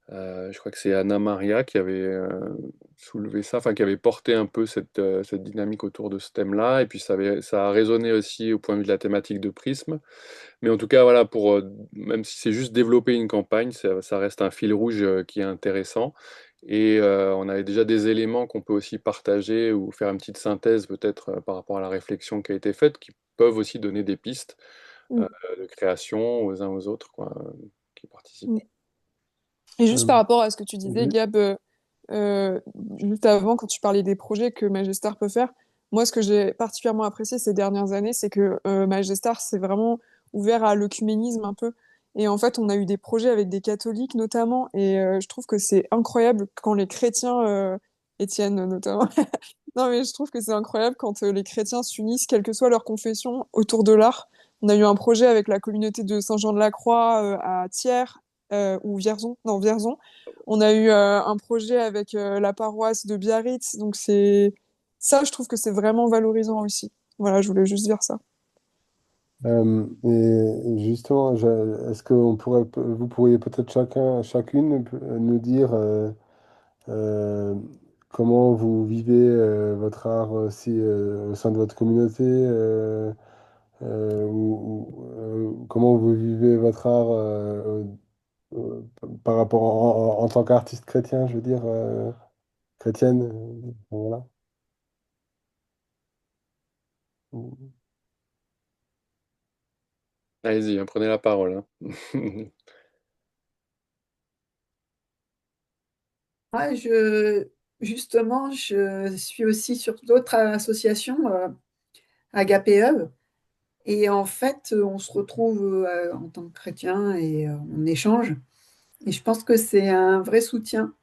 je crois que c'est Anna Maria qui avait soulevé ça, enfin qui avait porté un peu cette dynamique autour de ce thème-là, et puis ça a résonné aussi au point de vue de la thématique de Prisme. Mais en tout cas, voilà, même si c'est juste développer une campagne, ça reste un fil rouge qui est intéressant. Et on avait déjà des éléments qu'on peut aussi partager ou faire une petite synthèse peut-être par rapport à la réflexion qui a été faite, qui peuvent aussi donner des pistes Mm. de création aux uns aux autres, quoi, qui participent. Mm. Et juste Euh, par rapport à ce que tu disais, ju- Gab, euh, juste avant, quand tu parlais des projets que Magestar peut faire, moi, ce que j'ai particulièrement apprécié ces dernières années, c'est que Magestar s'est vraiment ouvert à l'œcuménisme un peu. Et en fait, on a eu des projets avec des catholiques notamment, et je trouve que c'est incroyable quand les chrétiens, Étienne notamment, non mais je trouve que c'est incroyable quand les chrétiens s'unissent, quelle que soit leur confession, autour de l'art. On a eu un projet avec la communauté de Saint-Jean-de-la-Croix à Thiers, ou Vierzon, non Vierzon. On a eu un projet avec la paroisse de Biarritz, donc c'est ça, je trouve que c'est vraiment valorisant aussi. Voilà, je voulais juste dire ça. et justement, est-ce que vous pourriez peut-être chacune nous dire euh, comment vous vivez votre art aussi au sein de votre communauté comment vous vivez votre art euh, par rapport en tant qu'artiste chrétien, je veux dire, chrétienne, voilà. Allez-y, hein, prenez la parole, hein. Ouais, justement, je suis aussi sur d'autres associations, Agapéov, et en fait, on se retrouve en tant que chrétien et on échange. Et je pense que c'est un vrai soutien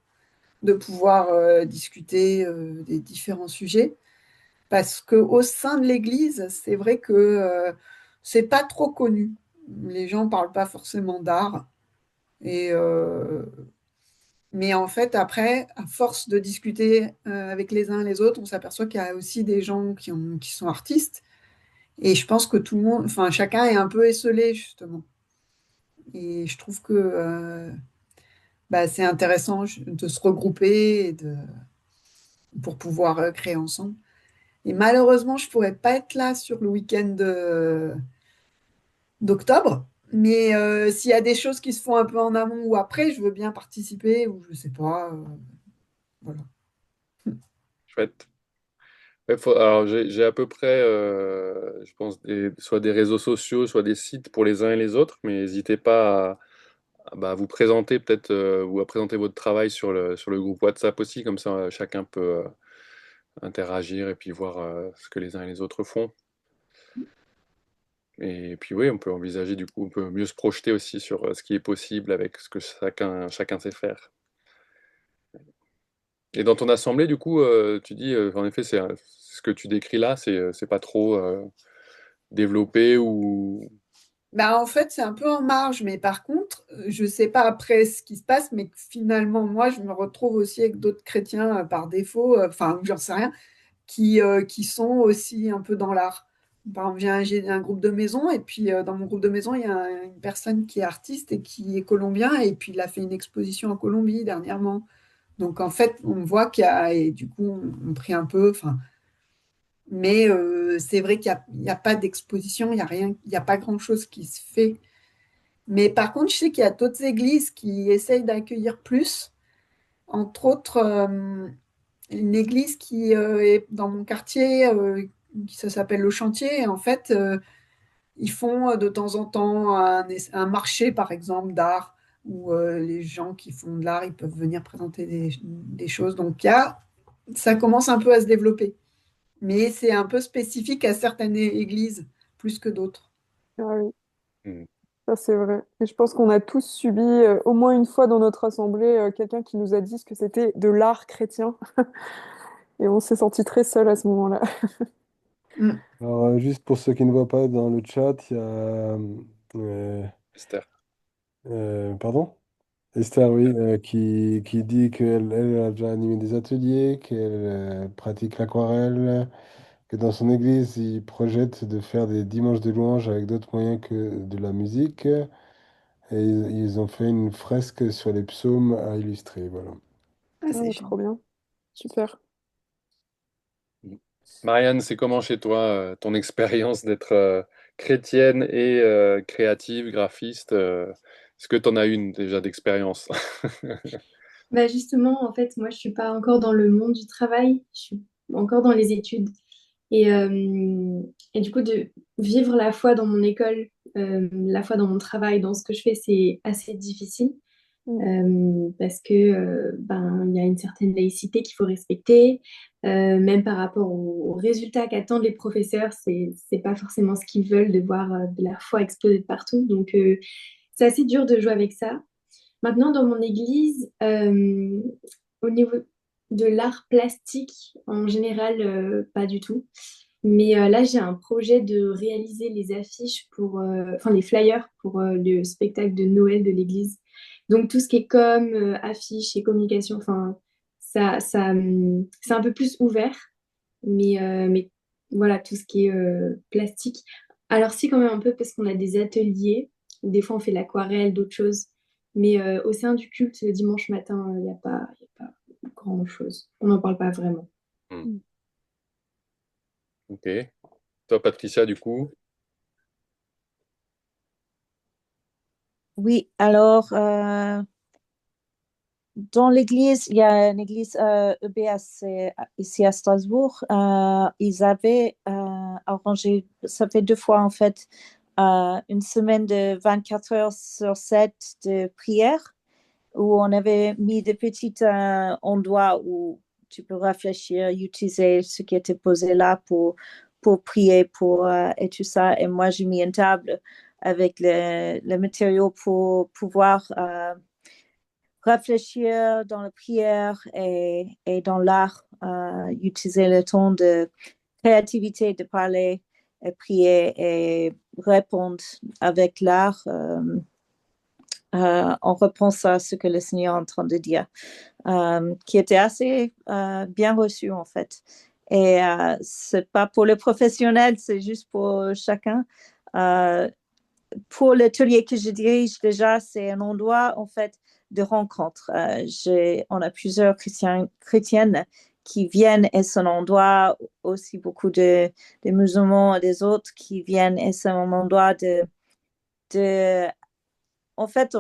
de pouvoir discuter des différents sujets, parce qu'au sein de l'Église, c'est vrai que c'est pas trop connu. Les gens parlent pas forcément d'art. Et, mais en fait, après, à force de discuter avec les uns et les autres, on s'aperçoit qu'il y a aussi des gens qui sont artistes. Et je pense que tout le monde, enfin, chacun est un peu esselé, justement. Et je trouve que bah, c'est intéressant de se regrouper pour pouvoir créer ensemble. Et malheureusement, je ne pourrais pas être là sur le week-end d'octobre. Mais s'il y a des choses qui se font un peu en amont ou après, je veux bien participer ou je sais pas. Voilà. Chouette. Ouais, alors j'ai à peu près, je pense, soit des réseaux sociaux, soit des sites pour les uns et les autres, mais n'hésitez pas à vous présenter peut-être ou à présenter votre travail sur le groupe WhatsApp aussi, comme ça chacun peut interagir et puis voir ce que les uns et les autres font. Et puis oui, on peut envisager du coup, on peut mieux se projeter aussi sur ce qui est possible avec ce que chacun sait faire. Et dans ton assemblée, du coup, tu dis, en effet, ce que tu décris là, c'est pas trop développé ou... Bah, en fait, c'est un peu en marge, mais par contre, je sais pas après ce qui se passe, mais finalement, moi, je me retrouve aussi avec d'autres chrétiens par défaut, enfin, j'en sais rien, qui sont aussi un peu dans l'art. Par exemple, j'ai un groupe de maison, et puis dans mon groupe de maison, il y a une personne qui est artiste et qui est colombien, et puis il a fait une exposition en Colombie dernièrement. Donc, en fait, on voit qu'il y a, et du coup, on prie un peu, enfin, mais c'est vrai qu'il y a pas d'exposition, il y a rien, il n'y a pas grand-chose qui se fait. Mais par contre, je sais qu'il y a d'autres églises qui essayent d'accueillir plus. Entre autres, une église qui est dans mon quartier, ça s'appelle Le Chantier. Et en fait, ils font de temps en temps un marché, par exemple, d'art, où les gens qui font de l'art, ils peuvent venir présenter des choses. Donc, ça commence un peu à se développer. Mais c'est un peu spécifique à certaines églises, plus que d'autres. Ah oui, Hmm. ça c'est vrai. Et je pense qu'on a tous subi au moins une fois dans notre assemblée quelqu'un qui nous a dit ce que c'était de l'art chrétien. Et on s'est senti très seul à ce moment-là. Mm. Alors, juste pour ceux qui ne voient pas dans le chat, il y a euh, Esther. pardon? Esther, oui, qui dit qu'elle a déjà animé des ateliers, qu'elle pratique l'aquarelle, que dans son église, il projette de faire des dimanches de louange avec d'autres moyens que de la musique. Et ils ont fait une fresque sur les psaumes à illustrer, voilà. Ah, Ah, c'est ouais, chouette. trop bien. Super. Marianne, c'est comment chez toi ton expérience d'être chrétienne et créative, graphiste est-ce que tu en as une déjà d'expérience? Bah justement, en fait, moi, je suis pas encore dans le monde du travail, je suis encore dans les études. Et du coup, de vivre la foi dans mon école, la foi dans mon travail, dans ce que je fais, c'est assez difficile. Mm. Parce que ben, il y a une certaine laïcité qu'il faut respecter, même par rapport aux résultats qu'attendent les professeurs, c'est pas forcément ce qu'ils veulent de voir de la foi exploser de partout. Donc c'est assez dur de jouer avec ça. Maintenant, dans mon église, au niveau de l'art plastique, en général, pas du tout. Mais là, j'ai un projet de réaliser les affiches pour, enfin les flyers pour le spectacle de Noël de l'église. Donc tout ce qui est com, affiches et communication, enfin c'est un peu plus ouvert. Mais voilà, tout ce qui est plastique. Alors si quand même un peu parce qu'on a des ateliers, où des fois on fait de l'aquarelle, d'autres choses. Mais au sein du culte, le dimanche matin, il y a pas grand-chose. On n'en parle pas vraiment. Hmm. Ok. Toi, Patricia, du coup? Oui, alors, dans l'église, il y a une église EBS ici à Strasbourg. Ils avaient arrangé, ça fait 2 fois en fait, une semaine de 24 heures sur 7 de prière où on avait mis des petits endroits où tu peux réfléchir, utiliser ce qui était posé là pour prier et tout ça. Et moi, j'ai mis une table avec les matériaux pour pouvoir réfléchir dans la prière et dans l'art, utiliser le temps de créativité, de parler et prier et répondre avec l'art. On repense à ce que le Seigneur est en train de dire, qui était assez bien reçu en fait. Et c'est pas pour les professionnels, c'est juste pour chacun. Euh, pour l'atelier que je dirige déjà, c'est un endroit en fait de rencontre. On a plusieurs chrétiennes qui viennent et c'est un endroit aussi beaucoup de musulmans et des autres qui viennent et c'est un endroit de en fait,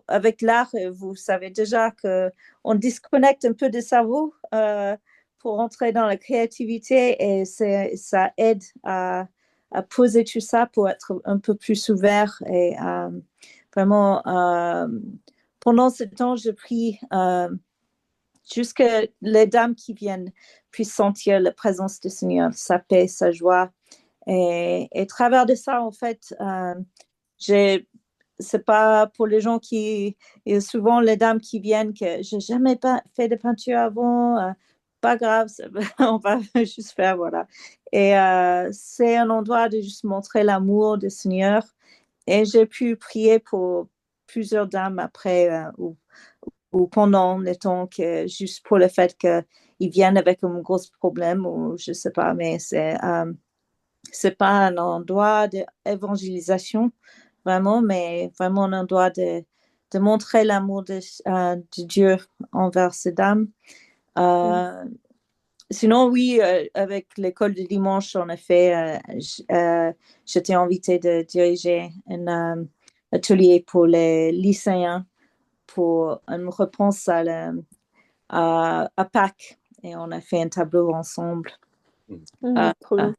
avec l'art, vous savez déjà qu'on disconnecte un peu du cerveau pour entrer dans la créativité et ça aide à poser tout ça pour être un peu plus ouvert et vraiment, pendant ce temps, je prie juste que les dames qui viennent puissent sentir la présence du Seigneur, sa paix, sa joie. Et à travers de ça, en fait, j'ai c'est pas pour les gens qui et souvent les dames qui viennent que j'ai jamais fait de peinture avant, pas grave, on va juste faire voilà. Et c'est un endroit de juste montrer l'amour du Seigneur. Et j'ai pu prier pour plusieurs dames après ou pendant le temps que juste pour le fait qu'ils viennent avec un gros problème ou je sais pas, mais c'est pas un endroit d'évangélisation, vraiment, mais vraiment un endroit de montrer l'amour de Dieu envers ces dames. Sinon, oui, avec l'école du dimanche, en effet, j'étais invitée de diriger un atelier pour les lycéens pour une réponse à Pâques. Et on a fait un tableau ensemble. Trop bien.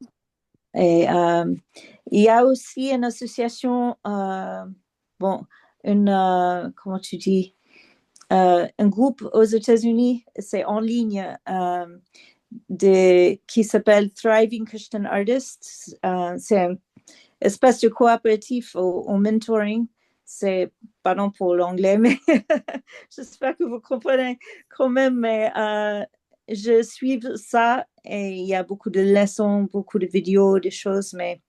Et il y a aussi une association, bon, comment tu dis, un groupe aux États-Unis, c'est en ligne, qui s'appelle Thriving Christian Artists. C'est un espace de coopératif au mentoring. C'est, pardon pour l'anglais, mais j'espère que vous comprenez quand même, mais je suis ça et il y a beaucoup de leçons, beaucoup de vidéos, des choses, mais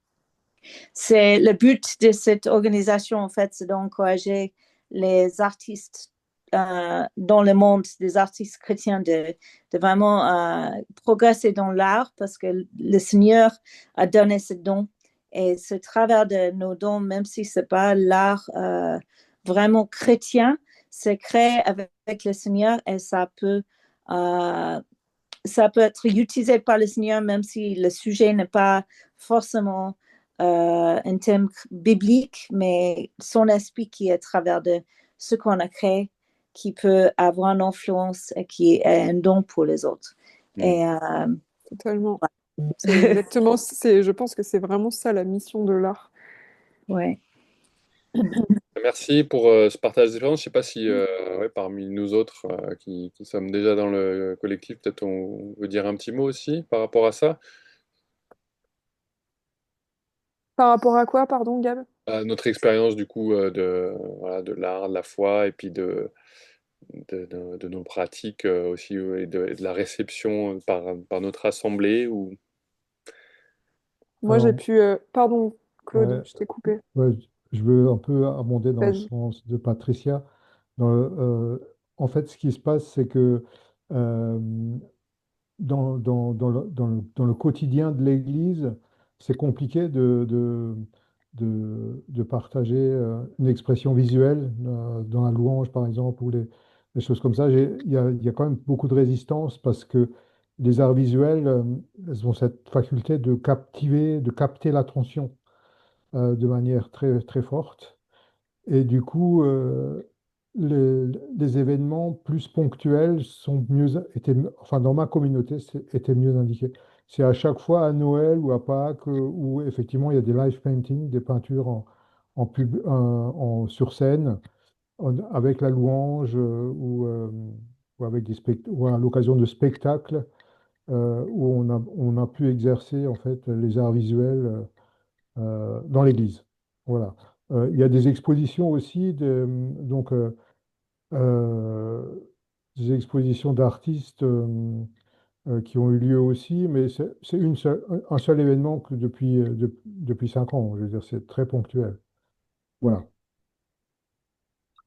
c'est le but de cette organisation, en fait, c'est d'encourager les artistes dans le monde, des artistes chrétiens, de vraiment progresser dans l'art parce que le Seigneur a donné ce don. Et c'est à travers de nos dons, même si ce n'est pas l'art vraiment chrétien, c'est créé avec le Seigneur et ça peut être utilisé par le Seigneur, même si le sujet n'est pas forcément un thème biblique, mais son esprit qui est à travers de ce qu'on a créé, qui peut avoir une influence et qui est un don pour les autres. Et Totalement. C'est exactement, je pense que c'est vraiment ça la mission de l'art. Ouais. Merci pour ce partage d'expérience. Je ne sais pas si ouais, parmi nous autres qui sommes déjà dans le collectif, peut-être on veut dire un petit mot aussi par rapport à ça. Par rapport à quoi, pardon, Gab? À notre expérience du coup voilà, de l'art, de la foi et puis de nos pratiques aussi et de la réception par notre assemblée. Ou... Moi, j'ai Alors, pu... Pardon, Claude, ouais, je t'ai coupé. ouais, je veux un peu abonder dans le Vas-y. sens de Patricia. En fait, ce qui se passe, c'est que euh, dans le quotidien de l'Église, c'est compliqué de partager une expression visuelle dans la louange, par exemple, ou les choses comme ça. Il y a quand même beaucoup de résistance parce que les arts visuels, elles ont cette faculté de capter l'attention de manière très, très forte. Et du coup, les événements plus ponctuels enfin dans ma communauté, étaient mieux indiqués. C'est à chaque fois à Noël ou à Pâques où effectivement il y a des live paintings, des peintures sur scène, avec la louange ou avec ou à l'occasion de spectacles où on a pu exercer en fait les arts visuels dans l'église. Voilà. Il y a des expositions aussi, euh, des expositions d'artistes qui ont eu lieu aussi, mais c'est un seul événement que depuis 5 ans. Je veux dire, c'est très ponctuel. Voilà.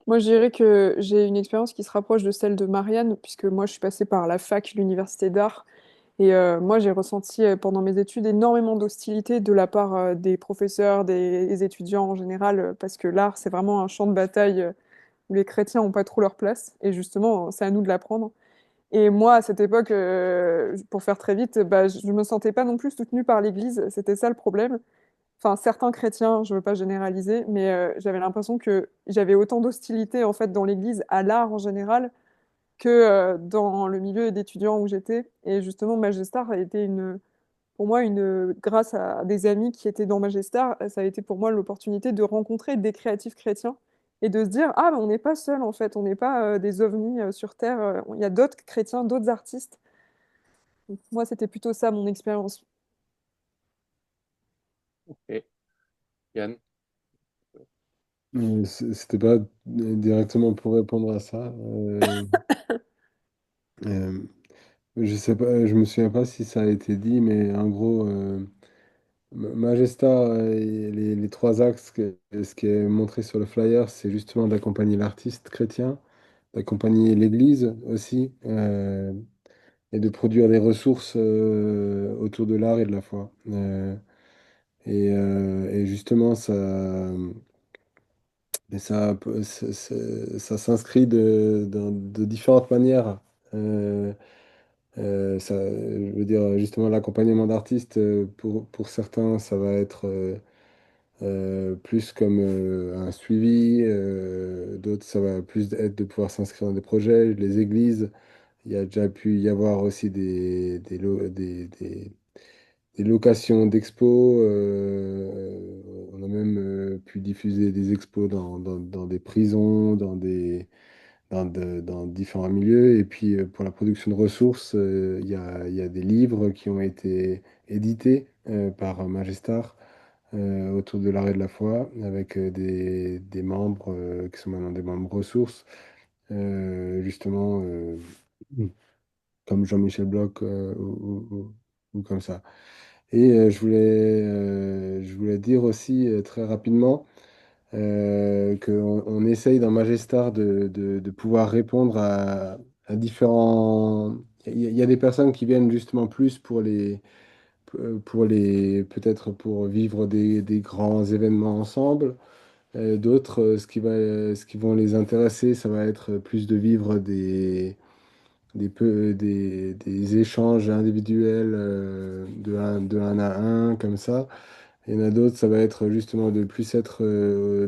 Moi, je dirais que j'ai une expérience qui se rapproche de celle de Marianne, puisque moi, je suis passée par la fac, l'université d'art. Et moi, j'ai ressenti pendant mes études énormément d'hostilité de la part des professeurs, des étudiants en général, parce que l'art, c'est vraiment un champ de bataille où les chrétiens n'ont pas trop leur place. Et justement, c'est à nous de l'apprendre. Et moi, à cette époque, pour faire très vite, bah, je ne me sentais pas non plus soutenue par l'Église. C'était ça le problème. Enfin, certains chrétiens, je ne veux pas généraliser, mais j'avais l'impression que j'avais autant d'hostilité en fait dans l'Église à l'art en général que dans le milieu d'étudiants où j'étais. Et justement, Magestar a été pour moi, grâce à des amis qui étaient dans Magestar, ça a été pour moi l'opportunité de rencontrer des créatifs chrétiens et de se dire, ah, ben, on n'est pas seul en fait, on n'est pas des ovnis sur Terre, il y a d'autres chrétiens, d'autres artistes. Donc, moi, c'était plutôt ça mon expérience. Et Yann? C'était pas directement pour répondre à ça. Euh, je sais pas, je me souviens pas si ça a été dit, mais en gros, Magesta, et les trois axes, ce qui est montré sur le flyer, c'est justement d'accompagner l'artiste chrétien, d'accompagner l'Église aussi, et de produire des ressources autour de l'art et de la foi. Et justement, ça s'inscrit de différentes manières. Euh, je veux dire, justement, l'accompagnement d'artistes, pour certains, ça va être plus comme un suivi. D'autres, ça va plus être de pouvoir s'inscrire dans des projets. Les églises, il y a déjà pu y avoir aussi des locations d'expos. On a même pu diffuser des expos dans des prisons, dans différents milieux. Et puis pour la production de ressources, il y a des livres qui ont été édités par Magestar autour de l'art et de la foi, avec des membres qui sont maintenant des membres ressources, justement comme Jean-Michel Bloch ou comme ça. Et je voulais dire aussi très rapidement qu'on on essaye dans Magestar de pouvoir répondre à différents... Il y a des personnes qui viennent justement plus peut-être pour vivre des grands événements ensemble. D'autres, ce qui vont les intéresser, ça va être plus de vivre des échanges individuels de un à un, comme ça. Il y en a d'autres, ça va être justement de plus être de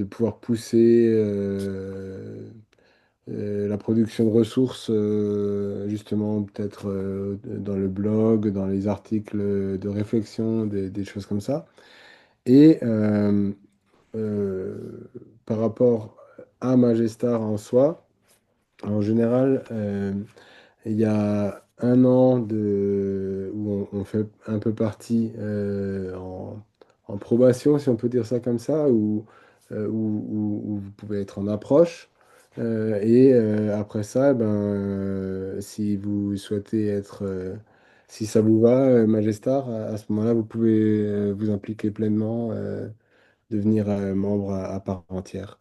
pouvoir pousser la production de ressources, justement, peut-être dans le blog, dans les articles de réflexion, des choses comme ça. Et par rapport à Magestar en soi, en général, il y a un an où on fait un peu partie en probation, si on peut dire ça comme ça, où vous pouvez être en approche. Après ça, ben, si vous souhaitez si ça vous va, Magestar, à ce moment-là, vous pouvez vous impliquer pleinement, devenir membre à part entière.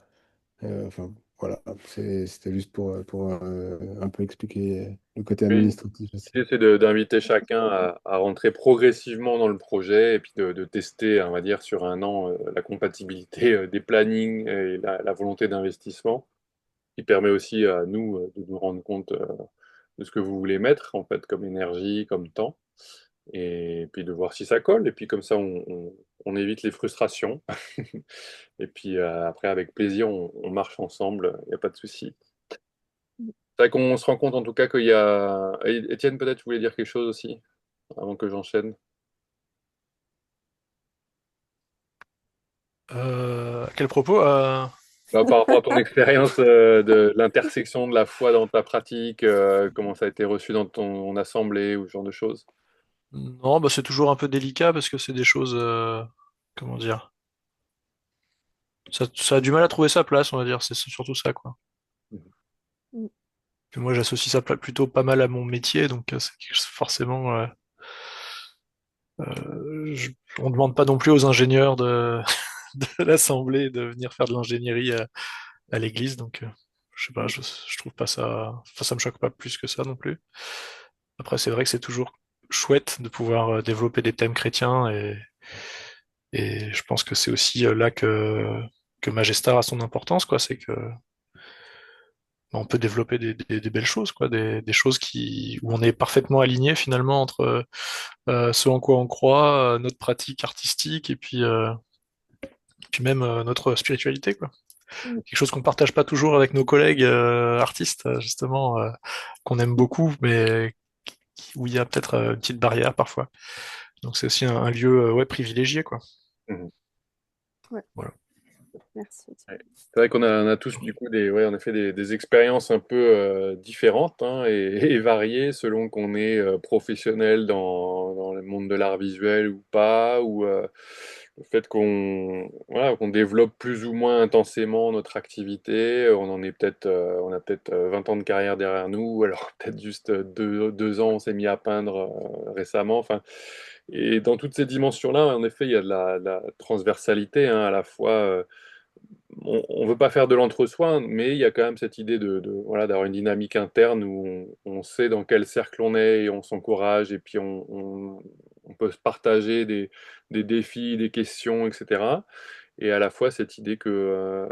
Enfin, voilà, c'était juste pour un peu expliquer le côté Oui. administratif aussi. L'idée, c'est d'inviter chacun à rentrer progressivement dans le projet et puis de tester, on va dire, sur un an, la compatibilité des plannings et la volonté d'investissement, qui permet aussi à nous de nous rendre compte de ce que vous voulez mettre, en fait, comme énergie, comme temps, et puis de voir si ça colle. Et puis comme ça, on évite les frustrations. Et puis après, avec plaisir, on marche ensemble, il n'y a pas de souci. C'est vrai qu'on se rend compte en tout cas qu'il y a... Étienne, peut-être, tu voulais dire quelque chose aussi, avant que j'enchaîne. À quel propos? Bah, par rapport à ton expérience de l'intersection de la foi dans ta pratique, comment ça a été reçu dans ton assemblée ou ce genre de choses. Non, bah c'est toujours un peu délicat parce que c'est des choses, comment dire, ça a du mal à trouver sa place, on va dire. C'est surtout ça, quoi. Mhm. Mm. Puis moi, j'associe ça plutôt pas mal à mon métier, donc forcément, on demande pas non plus aux ingénieurs de l'Assemblée de venir faire de l'ingénierie à l'église, donc je sais pas, je trouve pas ça, enfin ça me choque pas plus que ça non plus. Après, c'est vrai que c'est toujours chouette de pouvoir développer des thèmes chrétiens et je pense que c'est aussi là que Magestar a son importance, quoi. C'est que on peut développer des belles choses, quoi, des choses où on est parfaitement aligné finalement entre ce en quoi on croit, notre pratique artistique et puis même notre spiritualité, quoi. Mm. Quelque chose qu'on partage pas toujours avec nos collègues artistes, justement, qu'on aime beaucoup, mais où il y a peut-être une petite barrière parfois. Donc c'est aussi un lieu ouais, privilégié, quoi. Mhm. Ouais, Voilà. merci. Ouais. C'est vrai qu'on a tous du coup ouais, en effet des expériences un peu différentes hein, et variées selon qu'on est professionnel dans le monde de l'art visuel ou pas, ou le fait qu'on développe plus ou moins intensément notre activité. On a peut-être 20 ans de carrière derrière nous, ou alors peut-être juste 2 ans on s'est mis à peindre récemment. Enfin, et dans toutes ces dimensions-là, en effet, il y a de la transversalité hein, à la fois. On veut pas faire de l'entre-soi, mais il y a quand même cette idée voilà, d'avoir une dynamique interne où on sait dans quel cercle on est et on s'encourage et puis on peut se partager des défis, des questions, etc. Et à la fois cette idée que,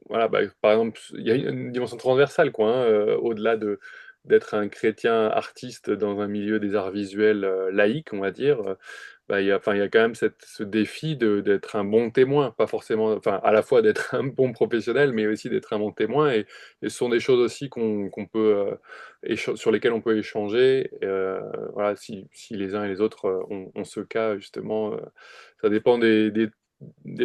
voilà, bah, par exemple, il y a une dimension transversale, quoi, hein, au-delà d'être un chrétien artiste dans un milieu des arts visuels laïque, on va dire. Bah, enfin, il y a quand même ce défi d'être un bon témoin, pas forcément, enfin, à la fois d'être un bon professionnel, mais aussi d'être un bon témoin. Et ce sont des choses aussi qu'on peut, sur lesquelles on peut échanger. Voilà, si les uns et les autres ont ce cas, justement, ça dépend des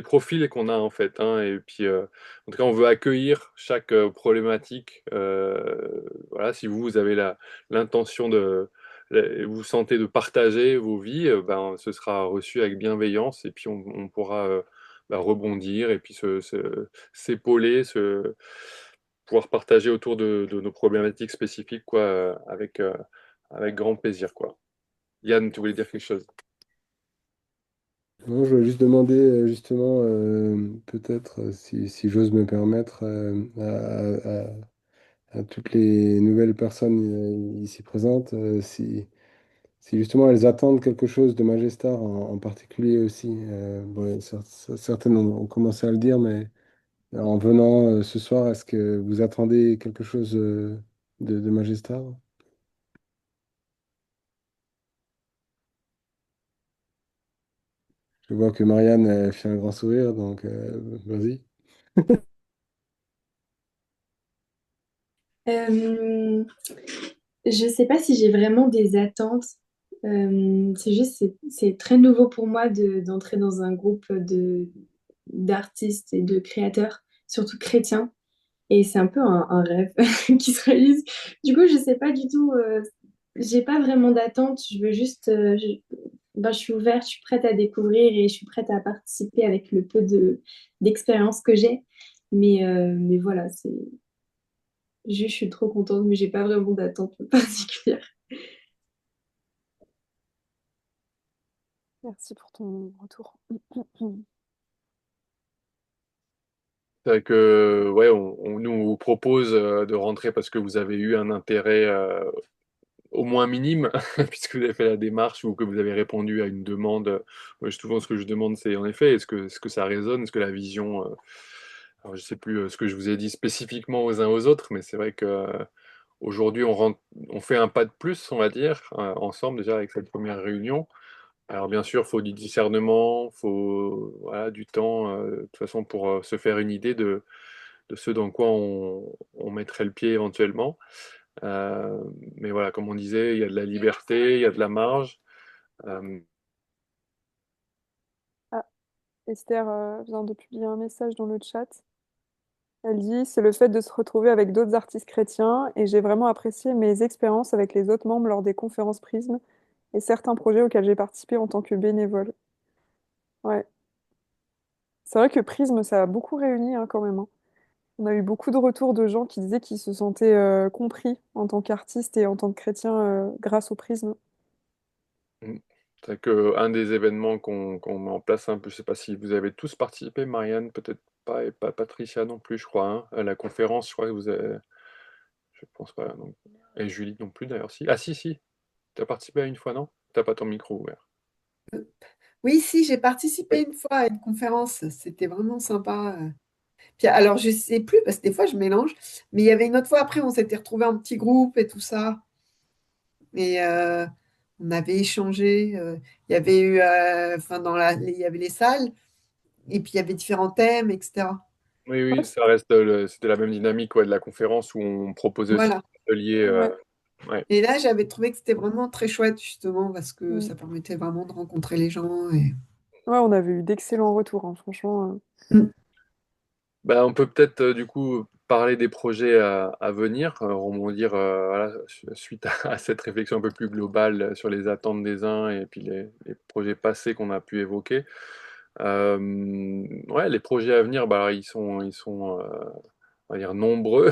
profils qu'on a, en fait. Hein. Et puis, en tout cas, on veut accueillir chaque problématique. Voilà, si vous avez l'intention vous sentez de partager vos vies, ben, ce sera reçu avec bienveillance et puis on pourra bah, rebondir et puis s'épauler, pouvoir partager autour de nos problématiques spécifiques quoi, avec grand plaisir. Quoi. Yann, tu voulais dire quelque chose? Non, je voulais juste demander justement, peut-être, si j'ose me permettre, à toutes les nouvelles personnes ici présentes, si justement elles attendent quelque chose de Magestar en particulier aussi. Bon, certaines ont commencé à le dire, mais en venant ce soir, est-ce que vous attendez quelque chose de Magestar? Je vois que Marianne fait un grand sourire, donc vas-y. Euh, je sais pas si j'ai vraiment des attentes. C'est juste, c'est très nouveau pour moi d'entrer dans un groupe d'artistes et de créateurs, surtout chrétiens. Et c'est un peu un rêve qui se réalise. Du coup, je sais pas du tout, j'ai pas vraiment d'attente. Je veux juste, ben, je suis ouverte, je suis prête à découvrir et je suis prête à participer avec le peu d'expérience que j'ai. Mais voilà, je suis trop contente, mais j'ai pas vraiment d'attente particulière. Merci pour ton retour. C'est vrai que, ouais, nous vous propose de rentrer parce que vous avez eu un intérêt au moins minime, puisque vous avez fait la démarche ou que vous avez répondu à une demande. Moi, souvent, ce que je demande, c'est en effet, est-ce que ça résonne? Est-ce que la vision. Alors, je sais plus ce que je vous ai dit spécifiquement aux uns aux autres, mais c'est vrai que aujourd'hui, on fait un pas de plus, on va dire, ensemble, déjà avec cette première réunion. Alors, bien sûr, il faut du discernement, il faut voilà, du temps, de toute façon, pour se faire une idée de ce dans quoi on mettrait le pied éventuellement. Euh, mais voilà, comme on disait, il y a de la liberté, il y a de la marge. Euh, Ah, Esther vient de publier un message dans le chat. Elle dit, c'est le fait de se retrouver avec d'autres artistes chrétiens et j'ai vraiment apprécié mes expériences avec les autres membres lors des conférences Prisme et certains projets auxquels j'ai participé en tant que bénévole. Ouais. C'est vrai que Prisme, ça a beaucoup réuni hein, quand même, hein. On a eu beaucoup de retours de gens qui disaient qu'ils se sentaient compris en tant qu'artistes et en tant que chrétiens grâce au Prisme. mm. c'est que un des événements qu'on met en place, un peu, je ne sais pas si vous avez tous participé, Marianne, peut-être pas, et pas Patricia non plus, je crois, hein, à la conférence, je crois que vous avez, je pense pas, non. Et Julie non plus d'ailleurs, si. Ah si, si, tu as participé à une fois, non? T'as pas ton micro ouvert. Oui, si, j'ai participé Oui. une fois à une conférence. C'était vraiment sympa. Puis, alors, je sais plus, parce que des fois, je mélange. Mais il y avait une autre fois, après, on s'était retrouvés en petit groupe et tout ça. Et on avait échangé. Il y avait eu, enfin, il y avait les salles. Et puis, il y avait différents thèmes, etc. Oui, Ouais, oui, ça reste c'était la même dynamique ouais, de la conférence où on proposait aussi Voilà. des ateliers. ouais. Ouais. Et là, j'avais trouvé que c'était vraiment très chouette, justement, parce que Mm. ça permettait vraiment de rencontrer les gens. Et... Ouais, on avait eu d'excellents retours, hein, franchement. Mm. Bah, on peut peut-être du coup parler des projets à venir, rebondir voilà, suite à cette réflexion un peu plus globale sur les attentes des uns et puis les projets passés qu'on a pu évoquer. Ouais, les projets à venir, bah, ils sont on va dire nombreux.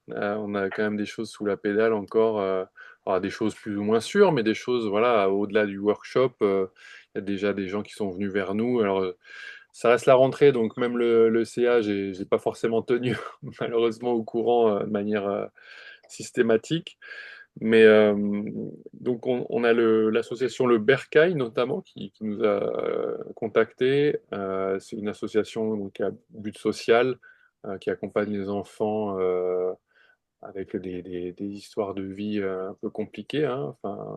On a quand même des choses sous la pédale encore, alors des choses plus ou moins sûres, mais des choses, voilà, au-delà du workshop, il y a déjà des gens qui sont venus vers nous. Alors, ça reste la rentrée, donc même le CA, j'ai pas forcément tenu malheureusement au courant de manière systématique. Mais donc on a l'association Le Bercail notamment qui nous a contactés. C'est une association donc, à but social qui accompagne les enfants avec des histoires de vie un peu compliquées, hein, enfin,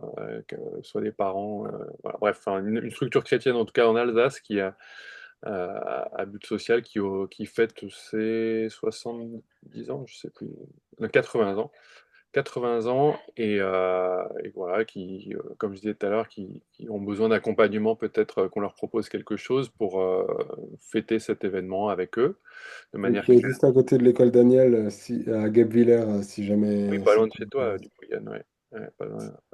soit des parents, voilà, bref, enfin, une structure chrétienne en tout cas en Alsace à but social qui fête ses 70 ans, je sais plus, 80 ans. 80 ans et voilà, comme je disais tout à l'heure, qui ont besoin d'accompagnement, peut-être qu'on leur propose quelque chose pour fêter cet événement avec eux de Et manière qui est juste à côté de l'école Daniel, à Guebwiller, si oui, jamais pas ça loin de chez toi, t'intéresse. du coup, Yann, ouais. Ouais, pas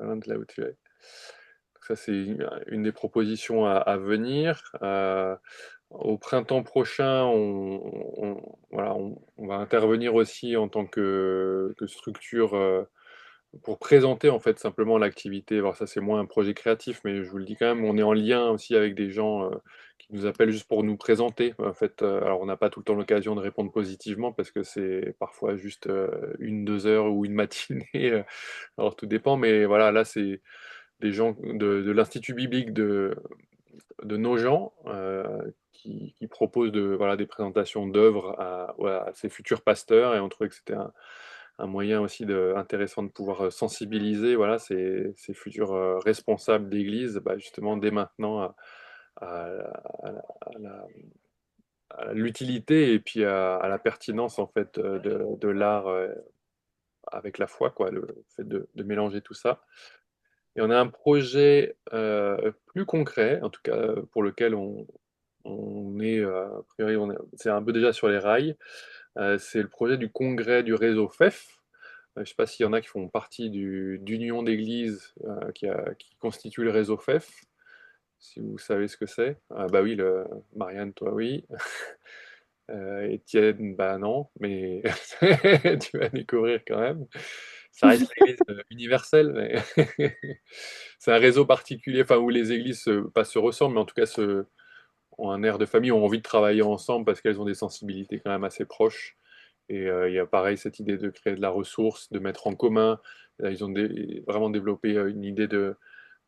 loin de là où tu es. Donc ça, c'est une des propositions à venir. Au printemps prochain, voilà, on va intervenir aussi en tant que structure pour présenter en fait simplement l'activité. Alors ça, c'est moins un projet créatif, mais je vous le dis quand même, on est en lien aussi avec des gens qui nous appellent juste pour nous présenter. En fait, alors on n'a pas tout le temps l'occasion de répondre positivement parce que c'est parfois juste une, 2 heures ou une matinée. Alors tout dépend, mais voilà, là c'est des gens de l'Institut biblique de Nogent qui proposent voilà, des présentations d'œuvres voilà, à ces futurs pasteurs et on trouvait que c'était un moyen aussi intéressant de pouvoir sensibiliser voilà, ces futurs responsables d'église bah, justement dès maintenant à- à la- à la- à l'utilité et puis à la pertinence en fait de l'art avec la foi, quoi, le fait de mélanger tout ça. Et on a un projet plus concret, en tout cas pour lequel on est, a priori, c'est un peu déjà sur les rails. C'est le projet du congrès du réseau FEF. Je ne sais pas s'il y en a qui font partie d'Union d'églises qui constitue le réseau FEF, si vous savez ce que c'est. Ah bah oui, Marianne, toi oui. Étienne, bah non, mais tu vas découvrir quand même. Ça reste l'église universelle, mais c'est un réseau particulier, enfin où les églises pas se ressemblent, mais en tout cas ont un air de famille, ont envie de travailler ensemble parce qu'elles ont des sensibilités quand même assez proches. Et il y a pareil cette idée de créer de la ressource, de mettre en commun. Là, ils ont vraiment développé une idée de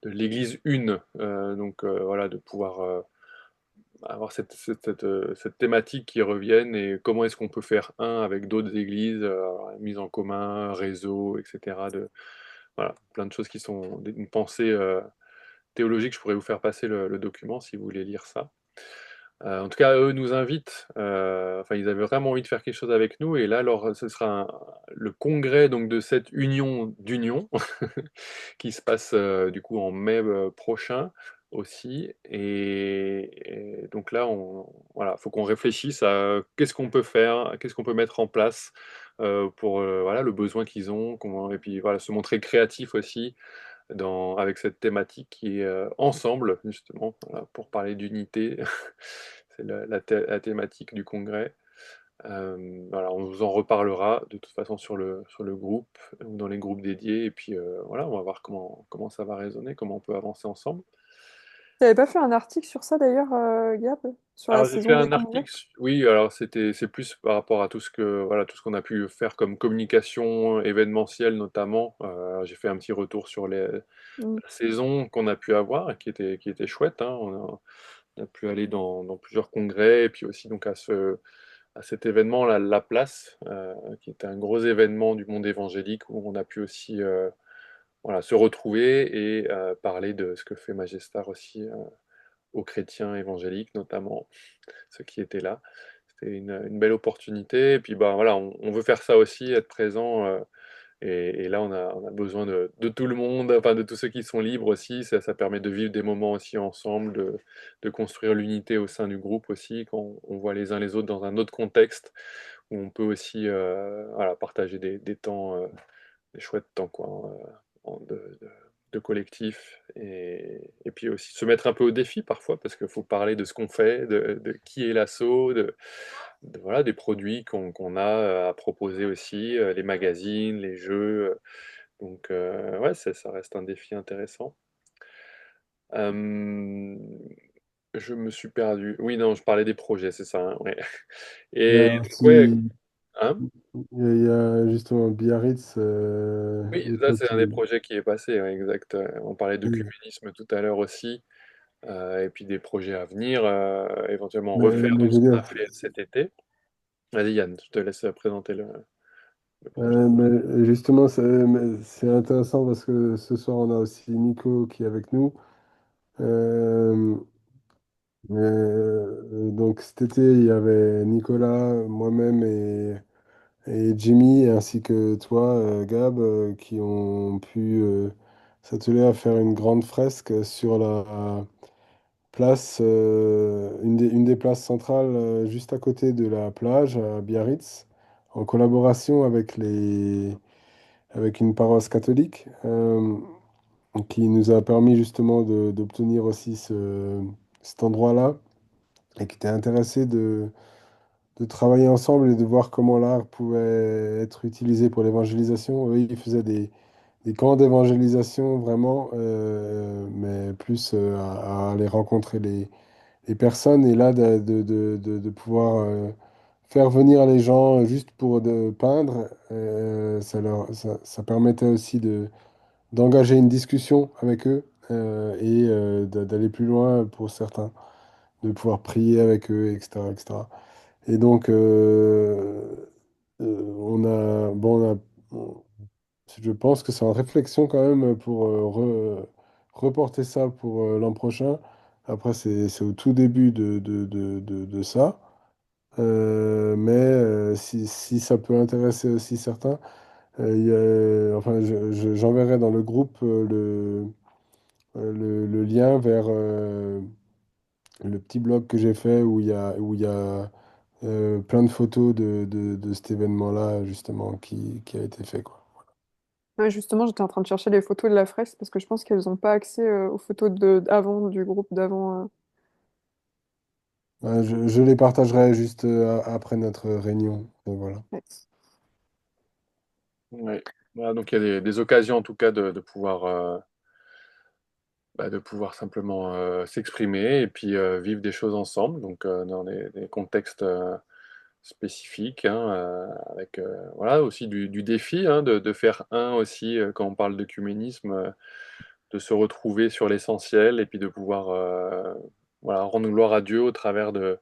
l'église une, donc voilà, de pouvoir avoir cette thématique qui revienne et comment est-ce qu'on peut faire un avec d'autres églises, mise en commun, réseau, etc. Voilà, plein de choses qui sont une pensée théologique. Je pourrais vous faire passer le document si vous voulez lire ça. En tout cas, eux nous invitent, enfin ils avaient vraiment envie de faire quelque chose avec nous et là alors ce sera le congrès donc de cette union d'union qui se passe du coup en mai prochain aussi et donc là voilà, faut qu'on réfléchisse à qu'est-ce qu'on peut faire, qu'est-ce qu'on peut mettre en place pour voilà, le besoin qu'ils ont, et puis voilà, se montrer créatif aussi avec cette thématique qui est ensemble, justement, voilà, pour parler d'unité. C'est la thématique du congrès. Voilà, on vous en reparlera de toute façon sur le groupe ou dans les groupes dédiés. Et puis voilà, on va voir comment ça va résonner, comment on peut avancer ensemble. T'avais pas fait un article sur ça d'ailleurs, Gab, sur la Alors j'ai fait saison des un congrès? article, oui, alors c'est plus par rapport à voilà, tout ce qu'on a pu faire comme communication événementielle notamment. J'ai fait un petit retour sur Mm. la saison qu'on a pu avoir, qui était chouette, hein. On a pu aller dans plusieurs congrès, et puis aussi donc à cet événement, La Place, qui était un gros événement du monde évangélique, où on a pu aussi voilà, se retrouver et parler de ce que fait Magestar aussi aux chrétiens évangéliques, notamment ceux qui étaient là. C'était une belle opportunité, et puis bah, voilà, on veut faire ça aussi, être présent. Et là, on a besoin de tout le monde, enfin de tous ceux qui sont libres aussi. Ça permet de vivre des moments aussi ensemble, de construire l'unité au sein du groupe aussi, quand on voit les uns les autres dans un autre contexte, où on peut aussi voilà, partager des temps, des chouettes temps quoi, de collectif. Et puis aussi se mettre un peu au défi parfois, parce qu'il faut parler de ce qu'on fait, de qui est l'assaut, voilà, des produits qu'on a à proposer aussi, les magazines, les jeux. Donc, ouais, ça reste un défi intéressant. Euh, je me suis perdu. Oui, non, je parlais des projets, c'est ça, hein, ouais. Il y Et a donc, ouais, aussi, hein? il y a justement Biarritz Oui, et ça, toi c'est un des tu... projets qui est passé, ouais, exact. On parlait Oui. d'œcuménisme tout à l'heure aussi, et puis des projets à venir, éventuellement Mais, refaire mais donc je ce veux qu'on dire, a fait cet été. Vas-y, Yann, je te laisse présenter le projet. mais justement, c'est intéressant parce que ce soir, on a aussi Nico qui est avec nous. Euh, donc cet été, il y avait Nicolas, moi-même et Jimmy, ainsi que toi, Gab, qui ont pu s'atteler à faire une grande fresque sur la place, une des places centrales juste à côté de la plage à Biarritz, en collaboration avec une paroisse catholique, qui nous a permis justement d'obtenir aussi cet endroit-là et qui était intéressé de travailler ensemble et de voir comment l'art pouvait être utilisé pour l'évangélisation. Eux, ils faisaient des camps d'évangélisation vraiment, mais plus à aller rencontrer les personnes et là de pouvoir faire venir les gens juste pour peindre, ça permettait aussi d'engager une discussion avec eux et d'aller plus loin pour certains, de pouvoir prier avec eux, etc., etc. Et donc, je pense que c'est en réflexion quand même pour reporter ça pour l'an prochain. Après, c'est au tout début de ça. Mais si ça peut intéresser aussi certains, enfin, j'enverrai dans le groupe le lien vers le petit blog que j'ai fait où il y a plein de photos de cet événement-là, justement, qui a été fait, quoi. Ouais, justement, j'étais en train de chercher les photos de la fresque parce que je pense qu'elles n'ont pas accès aux photos d'avant, du groupe d'avant. Je les partagerai juste après notre réunion. Voilà. Ouais. Ouais. Voilà, donc il y a des occasions en tout cas de pouvoir, de pouvoir simplement s'exprimer et puis vivre des choses ensemble, donc dans des contextes spécifiques, hein, avec voilà, aussi du défi, hein, de faire un aussi, quand on parle d'œcuménisme, de se retrouver sur l'essentiel et puis de pouvoir voilà, rendre gloire à Dieu au travers de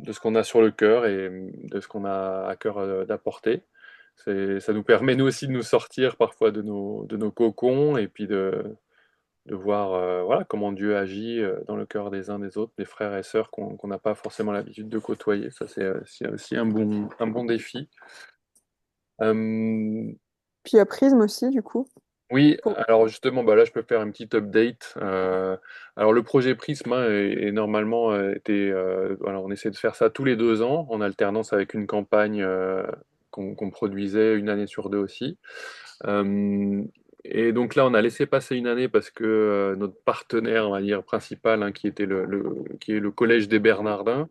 ce qu'on a sur le cœur et de ce qu'on a à cœur d'apporter. Ça nous permet nous aussi de nous sortir parfois de nos cocons et puis de voir voilà, comment Dieu agit dans le cœur des uns des autres, des frères et sœurs qu'on n'a pas forcément l'habitude de côtoyer. Ça, c'est aussi un bon défi. Euh, Puis il y a Prisme aussi, du coup. oui, Pour... alors justement, bah là, je peux faire une petite update. Alors, le projet Prism hein, est normalement voilà, on essaie de faire ça tous les 2 ans, en alternance avec une campagne qu'on produisait une année sur deux aussi. Euh, et donc là, on a laissé passer une année parce que notre partenaire, on va dire, principal, hein, qui était qui est le Collège des Bernardins,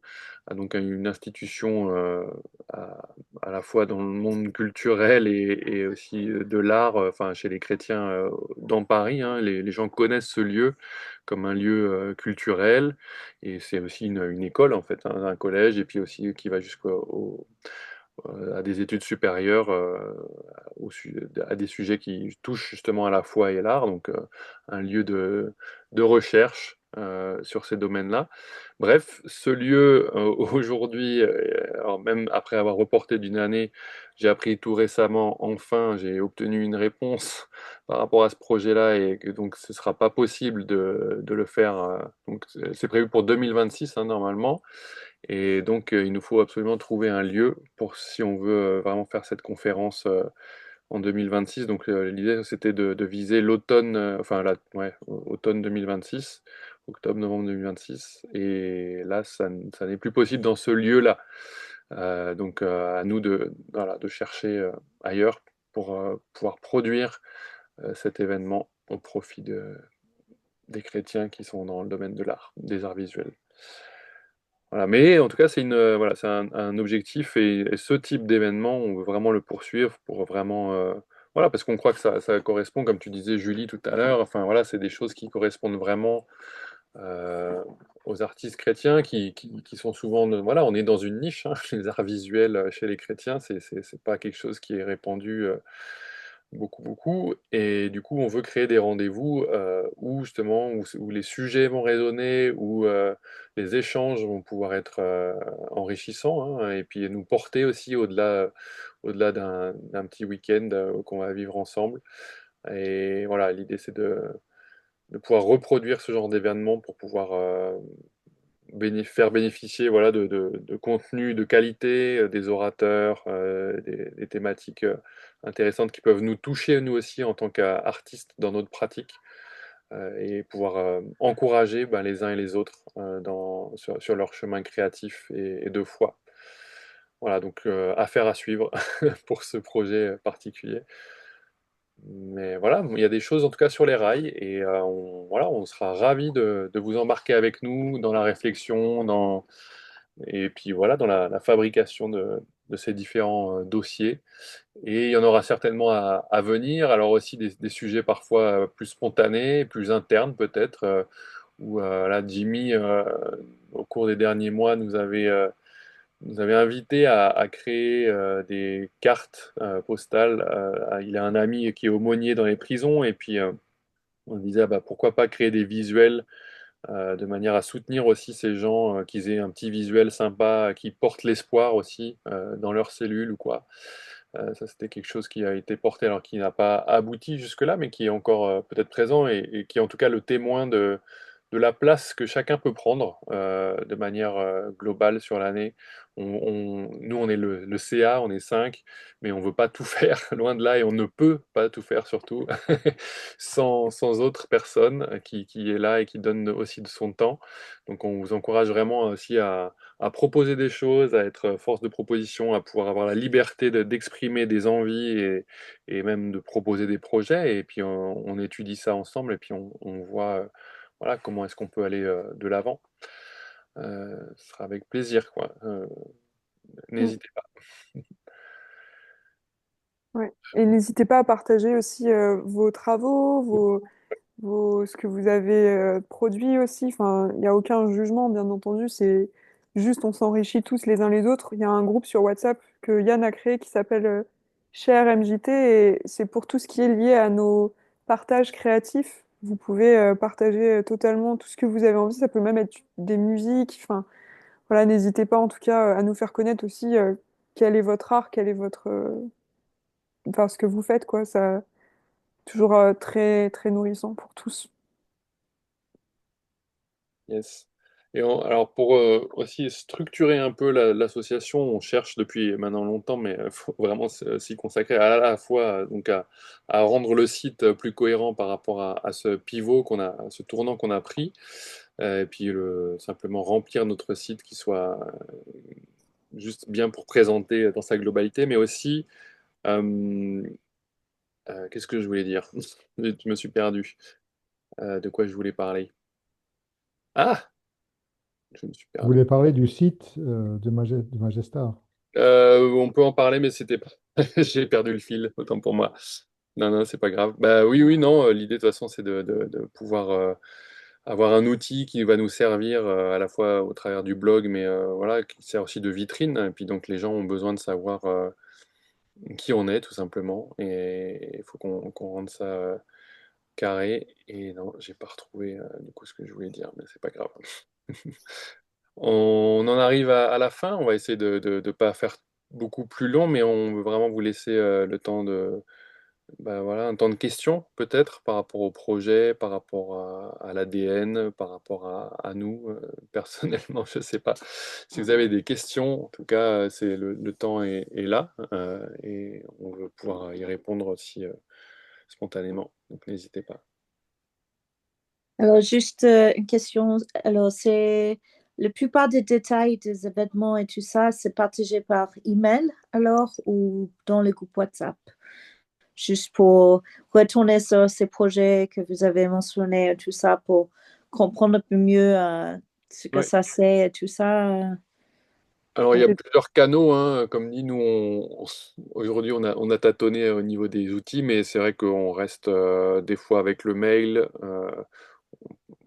donc une institution à, à la fois dans le monde culturel et aussi de l'art, enfin chez les chrétiens dans Paris, hein, les gens connaissent ce lieu comme un lieu culturel et c'est aussi une école en fait, hein, un collège et puis aussi qui va à des études supérieures à des sujets qui touchent justement à la foi et l'art, donc un lieu de recherche sur ces domaines-là. Bref, ce lieu, aujourd'hui, alors même après avoir reporté d'une année, j'ai appris tout récemment, enfin, j'ai obtenu une réponse par rapport à ce projet-là et que donc ce ne sera pas possible de le faire. Donc c'est prévu pour 2026 hein, normalement. Et donc, il nous faut absolument trouver un lieu pour si on veut vraiment faire cette conférence en 2026. Donc, l'idée, c'était de viser l'automne, enfin, ouais, automne 2026, octobre-novembre 2026. Et là, ça n'est plus possible dans ce lieu-là. Donc, à nous voilà, de chercher ailleurs pour pouvoir produire cet événement au profit des chrétiens qui sont dans le domaine de l'art, des arts visuels. Voilà, mais en tout cas, voilà, c'est un objectif et ce type d'événement, on veut vraiment le poursuivre pour vraiment, voilà, parce qu'on croit que ça correspond, comme tu disais, Julie, tout à l'heure. Enfin, voilà, c'est des choses qui correspondent vraiment euh, aux artistes chrétiens qui sont souvent, voilà, on est dans une niche, hein, les arts visuels chez les chrétiens, c'est pas quelque chose qui est répandu beaucoup, beaucoup. Et du coup, on veut créer des rendez-vous où justement, où les sujets vont résonner, où les échanges vont pouvoir être enrichissants, hein, et puis nous porter aussi au-delà d'un petit week-end qu'on va vivre ensemble. Et voilà, l'idée c'est de pouvoir reproduire ce genre d'événement pour pouvoir faire bénéficier voilà, de contenus de qualité, des orateurs, des thématiques intéressantes qui peuvent nous toucher nous aussi en tant qu'artistes dans notre pratique et pouvoir encourager ben, les uns et les autres sur leur chemin créatif et de foi. Voilà, donc affaire à suivre pour ce projet particulier. Mais voilà, il y a des choses en tout cas sur les rails et voilà, on sera ravis de vous embarquer avec nous dans la réflexion, et puis voilà, dans la fabrication de ces différents dossiers. Et il y en aura certainement à venir, alors aussi des sujets parfois plus spontanés, plus internes peut-être, où là, Jimmy, au cours des derniers mois, nous avait invité à créer des cartes postales. Il a un ami qui est aumônier dans les prisons, et puis on disait ah bah, pourquoi pas créer des visuels de manière à soutenir aussi ces gens, qu'ils aient un petit visuel sympa, qui porte l'espoir aussi dans leur cellule ou quoi. Ça, c'était quelque chose qui a été porté, alors qui n'a pas abouti jusque-là, mais qui est encore peut-être présent et qui est en tout cas le témoin de de la place que chacun peut prendre de manière globale sur l'année. Nous, on est le CA, on est 5, mais on veut pas tout faire, loin de là, et on ne peut pas tout faire surtout, sans autre personne qui est là et qui donne aussi de son temps. Donc on vous encourage vraiment aussi à proposer des choses, à être force de proposition, à pouvoir avoir la liberté d'exprimer des envies et même de proposer des projets. Et puis on étudie ça ensemble et puis on voit voilà, comment est-ce qu'on peut aller de l'avant. Ce sera avec plaisir, quoi. Mm. N'hésitez pas. Ouais. Et n'hésitez pas à partager aussi vos travaux, ce que vous avez produit aussi. Enfin, il n'y a aucun jugement, bien entendu. C'est juste, on s'enrichit tous les uns les autres. Il y a un groupe sur WhatsApp que Yann a créé qui s'appelle Share MJT et c'est pour tout ce qui est lié à nos partages créatifs. Vous pouvez partager totalement tout ce que vous avez envie. Ça peut même être des musiques. Enfin, voilà, n'hésitez pas en tout cas à nous faire connaître aussi quel est votre art, quel est votre, enfin, ce que vous faites, quoi. Ça, toujours très, très nourrissant pour tous. Yes. Et alors pour aussi structurer un peu l'association, on cherche depuis maintenant longtemps, mais il faut vraiment s'y consacrer à la fois donc à rendre le site plus cohérent par rapport à ce pivot à ce tournant qu'on a pris, et puis simplement remplir notre site qui soit juste bien pour présenter dans sa globalité, mais aussi euh, qu'est-ce que je voulais dire? Je me suis perdu. De quoi je voulais parler? Ah! Je me suis Vous perdu. voulez parler du site de Magestar. On peut en parler, mais c'était pas. J'ai perdu le fil, autant pour moi. Non, non, c'est pas grave. Bah oui, oui, non. L'idée de toute façon, c'est de pouvoir avoir un outil qui va nous servir à la fois au travers du blog, mais voilà, qui sert aussi de vitrine. Et puis donc les gens ont besoin de savoir qui on est, tout simplement. Et il faut qu'on rende ça carré. Et non, j'ai pas retrouvé du coup ce que je voulais dire, mais c'est pas grave. On en arrive à la fin. On va essayer de pas faire beaucoup plus long, mais on veut vraiment vous laisser le temps bah, voilà, un temps de questions peut-être par rapport au projet, par rapport à l'ADN, par rapport à nous personnellement. Je sais pas si vous avez des questions. En tout cas, c'est le temps est là et on veut pouvoir y répondre aussi spontanément. Donc n'hésitez pas. Alors, juste une question. Alors, c'est la plupart des détails des événements et tout ça, c'est partagé par email alors ou dans le groupe WhatsApp? Juste pour retourner sur ces projets que vous avez mentionnés et tout ça pour comprendre un peu mieux ce que Ouais. ça c'est et tout ça. Alors, il y a Et- plusieurs canaux, hein. Comme dit, nous, aujourd'hui, on a tâtonné au niveau des outils, mais c'est vrai qu'on reste des fois avec le mail.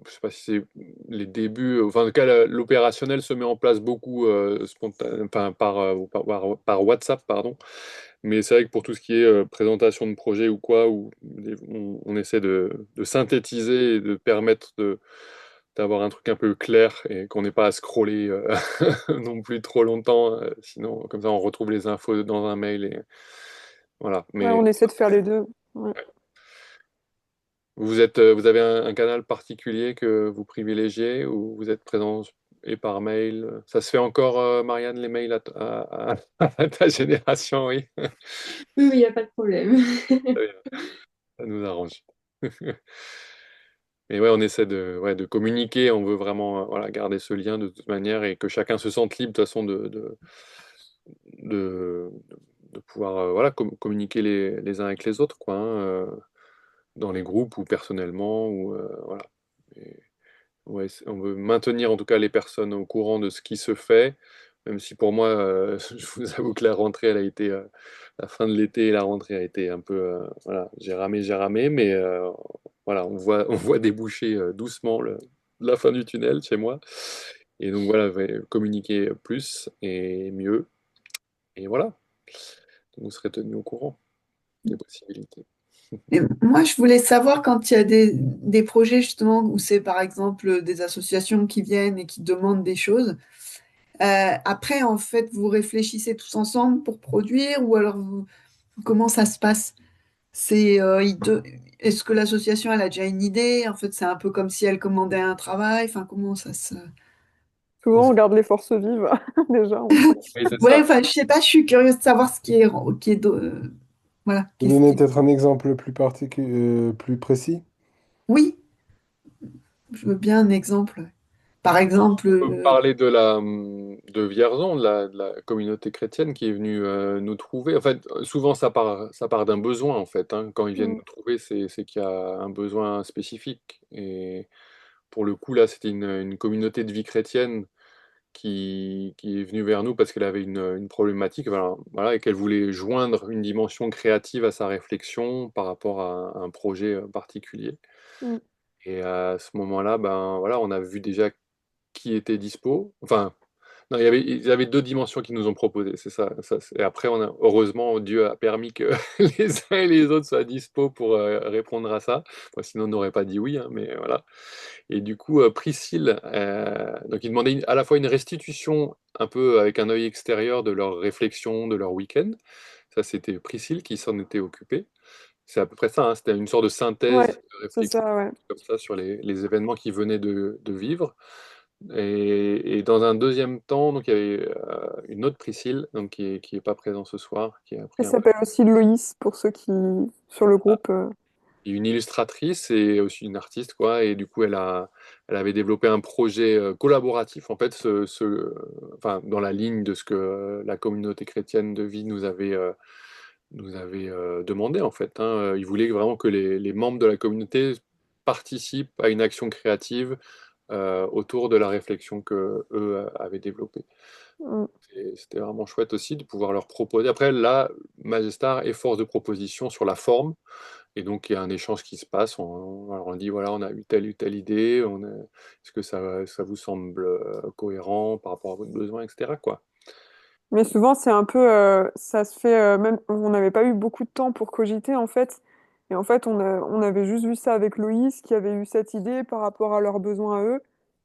Je sais pas si c'est les débuts, enfin, en tout cas, l'opérationnel se met en place beaucoup enfin, par WhatsApp, pardon. Mais c'est vrai que pour tout ce qui est présentation de projet ou quoi, on essaie de synthétiser et de permettre d'avoir un truc un peu clair et qu'on n'ait pas à scroller non plus trop longtemps. Sinon, comme ça, on retrouve les infos dans un mail et voilà. Ouais, Mais on essaie de faire les deux. Ouais. vous avez un canal particulier que vous privilégiez ou vous êtes présent et par mail? Ça se fait encore, Marianne, les mails à ta génération, oui. Oui, oui, il n'y a pas de problème. Très bien, ça nous arrange. Et ouais, on essaie ouais, de communiquer, on veut vraiment voilà, garder ce lien de toute manière et que chacun se sente libre de toute façon de, de pouvoir voilà, communiquer les uns avec les autres, quoi, hein, dans les groupes ou personnellement. Ou, voilà. Et, ouais, on veut maintenir en tout cas les personnes au courant de ce qui se fait, même si pour moi, je vous avoue que la rentrée, elle a été, la fin de l'été et la rentrée a été un peu, voilà, j'ai ramé, mais voilà, on voit déboucher doucement la fin du tunnel chez moi. Et donc voilà, ouais, communiquer plus et mieux. Et voilà, vous serez tenu au courant des possibilités. Et moi, je voulais savoir quand il y a des projets justement où c'est par exemple des associations qui viennent et qui demandent des choses. Après, en fait, vous réfléchissez tous ensemble pour produire ou alors comment ça se passe? C'est, est-ce que l'association, elle a déjà une idée? En fait, c'est un peu comme si elle commandait un travail. Enfin, comment ça Souvent, se- on garde les forces vives, déjà. Oui, c'est Ouais, ça. enfin, je sais pas, je suis curieuse de savoir ce voilà, Je peux donner peut-être un exemple plus plus précis. Oui, je veux bien un exemple. Par exemple, On peut parler de Vierzon, de la communauté chrétienne qui est venue nous trouver. En fait, souvent, ça part d'un besoin, en fait, hein. Quand ils viennent Mm. nous trouver, c'est qu'il y a un besoin spécifique. Et pour le coup, là, c'était une communauté de vie chrétienne qui est venue vers nous parce qu'elle avait une problématique, voilà, et qu'elle voulait joindre une dimension créative à sa réflexion par rapport à un projet particulier. Mm. Et à ce moment-là, ben, voilà, on a vu déjà qui était dispo. Enfin, non, ils avaient deux dimensions qu'ils nous ont proposées, c'est ça. Et après, heureusement, Dieu a permis que les uns et les autres soient dispo pour répondre à ça. Enfin, sinon, on n'aurait pas dit oui, hein, mais voilà. Et du coup, Priscille, donc ils demandaient à la fois une restitution un peu avec un œil extérieur de leur réflexion, de leur week-end. Ça, c'était Priscille qui s'en était occupée. C'est à peu près ça, hein, c'était une sorte de synthèse, Ouais, de c'est réflexion ça, ouais. comme ça sur les événements qu'ils venaient de vivre. Et dans un deuxième temps, donc il y avait une autre Priscille, donc qui est pas présente ce soir, qui a pris Elle un s'appelle aussi Loïs, pour ceux qui... sur le Ah, groupe. une illustratrice et aussi une artiste, quoi. Et du coup, elle avait développé un projet collaboratif, en fait, enfin, dans la ligne de ce que la communauté chrétienne de vie nous avait demandé, en fait, hein. Ils voulaient vraiment que les membres de la communauté participent à une action créative autour de la réflexion que eux avaient développée. Mm. Et c'était vraiment chouette aussi de pouvoir leur proposer. Après, là, Magestar est force de proposition sur la forme. Et donc, il y a un échange qui se passe. Alors, on dit, voilà, on a eu telle ou telle idée. Est-ce que ça vous semble cohérent par rapport à votre besoin, etc., quoi. Mais souvent, c'est un peu, ça se fait, même, on n'avait pas eu beaucoup de temps pour cogiter, en fait. Et en fait, on avait juste vu ça avec Loïs, qui avait eu cette idée par rapport à leurs besoins à eux.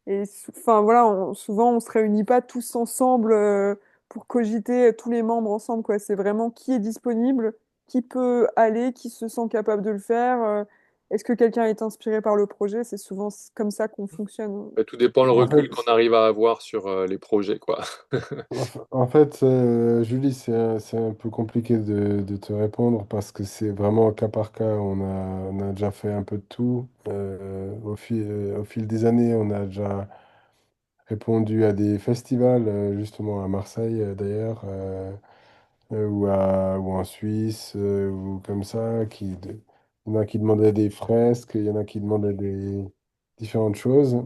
Et enfin, voilà, souvent, on se réunit pas tous ensemble, pour cogiter, tous les membres ensemble, quoi. C'est vraiment qui est disponible, qui peut aller, qui se sent capable de le faire. Est-ce que quelqu'un est inspiré par le projet? C'est souvent comme ça qu'on fonctionne. Mais tout dépend le En recul fait, qu'on arrive à avoir sur les projets, quoi. Julie, c'est un peu compliqué de te répondre parce que c'est vraiment au cas par cas. On a déjà fait un peu de tout. Au fil des années, on a déjà répondu à des festivals, justement à Marseille d'ailleurs, ou en Suisse, ou comme ça. Il y en a qui demandaient des fresques, il y en a qui demandaient des différentes choses.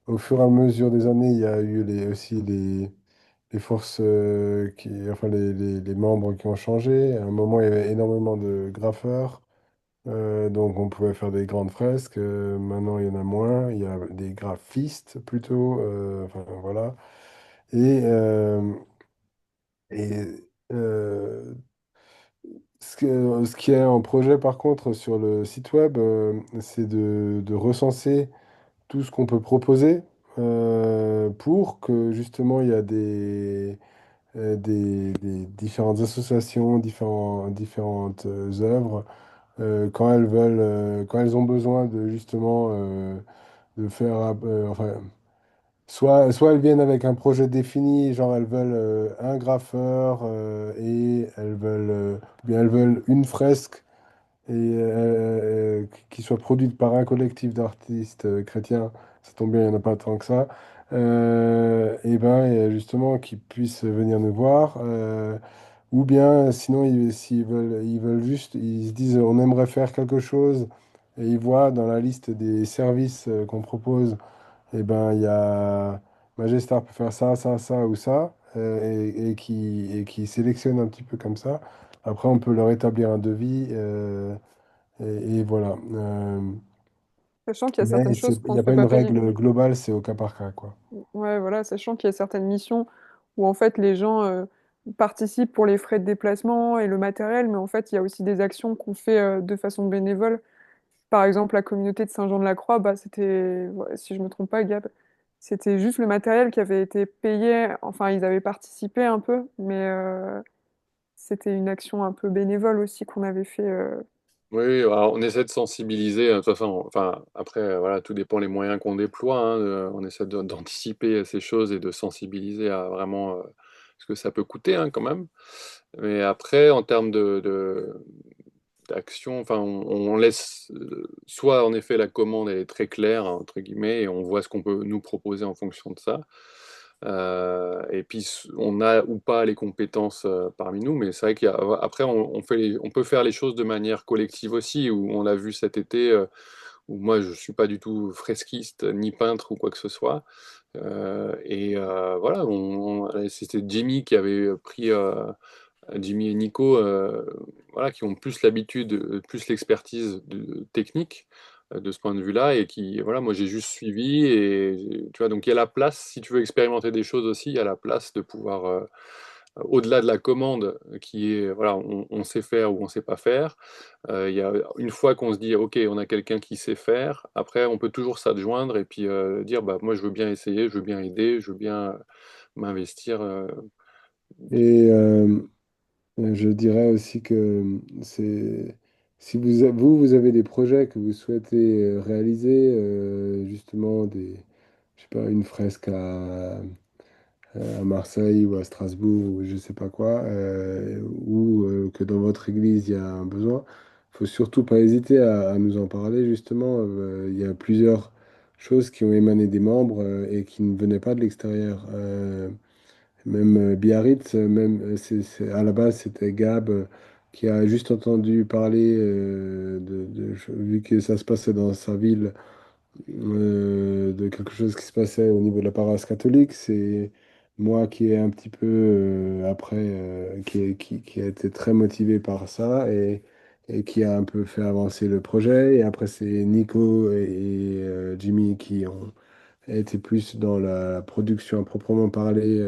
Au fur et à mesure des années, il y a eu aussi les forces, enfin les membres qui ont changé. À un moment, il y avait énormément de graffeurs, donc on pouvait faire des grandes fresques. Maintenant, il y en a moins. Il y a des graphistes plutôt. Enfin, voilà. Et, euh, et ce qui est en projet, par contre, sur le site web, c'est de recenser tout ce qu'on peut proposer pour que justement il y a des différentes associations, différentes œuvres, quand elles ont besoin de justement de faire, enfin, soit elles viennent avec un projet défini, genre elles veulent un graffeur et ou bien elles veulent une fresque qui soit produite par un collectif d'artistes chrétiens, ça tombe bien, il n'y en a pas tant que ça, et justement qu'ils puissent venir nous voir, ou bien sinon ils veulent juste, ils se disent on aimerait faire quelque chose, et ils voient dans la liste des services qu'on propose, et ben il y a Magestar peut faire ça, ça, ça ou ça, et qui sélectionne un petit peu comme ça. Après, on peut leur établir un devis. Et voilà. Sachant qu'il y a certaines Mais choses il qu'on n'y ne a pas peut une pas payer. règle globale, c'est au cas par cas, quoi. Ouais, voilà, sachant qu'il y a certaines missions où en fait les gens participent pour les frais de déplacement et le matériel, mais en fait il y a aussi des actions qu'on fait de façon bénévole. Par exemple, la communauté de Saint-Jean-de-la-Croix, bah, c'était, ouais, si je me trompe pas, Gab, c'était juste le matériel qui avait été payé. Enfin, ils avaient participé un peu, mais c'était une action un peu bénévole aussi qu'on avait fait. Oui, alors on essaie de sensibiliser, de toute façon, enfin, après, voilà, tout dépend les moyens qu'on déploie, hein, on essaie d'anticiper ces choses et de sensibiliser à vraiment ce que ça peut coûter, hein, quand même. Mais après, en termes d'action, enfin, on laisse soit en effet la commande elle est très claire, entre guillemets, et on voit ce qu'on peut nous proposer en fonction de ça. Et puis on a ou pas les compétences parmi nous, mais c'est vrai qu'après on peut faire les choses de manière collective aussi, où on l'a vu cet été, où moi je suis pas du tout fresquiste ni peintre ou quoi que ce soit. Voilà, c'était Jimmy qui avait pris Jimmy et Nico, voilà, qui ont plus l'habitude, plus l'expertise technique de ce point de vue-là, et qui, voilà, moi j'ai juste suivi, et tu vois, donc il y a la place, si tu veux expérimenter des choses aussi, il y a la place de pouvoir, au-delà de la commande, qui est, voilà, on sait faire ou on sait pas faire, il y a, une fois qu'on se dit, ok, on a quelqu'un qui sait faire, après on peut toujours s'adjoindre et puis dire, bah, moi je veux bien essayer, je veux bien aider, je veux bien m'investir. Et je dirais aussi que c'est si vous avez des projets que vous souhaitez réaliser, justement je sais pas, une fresque à Marseille ou à Strasbourg ou je sais pas quoi, ou que dans votre église il y a un besoin, faut surtout pas hésiter à nous en parler justement. Il y a plusieurs choses qui ont émané des membres et qui ne venaient pas de l'extérieur. Même Biarritz, même à la base c'était Gab qui a juste entendu parler vu que ça se passait dans sa ville de quelque chose qui se passait au niveau de la paroisse catholique. C'est moi qui est un petit peu après, qui a été très motivé par ça et qui a un peu fait avancer le projet. Et après, c'est Nico et Jimmy qui ont été plus dans la production à proprement parler.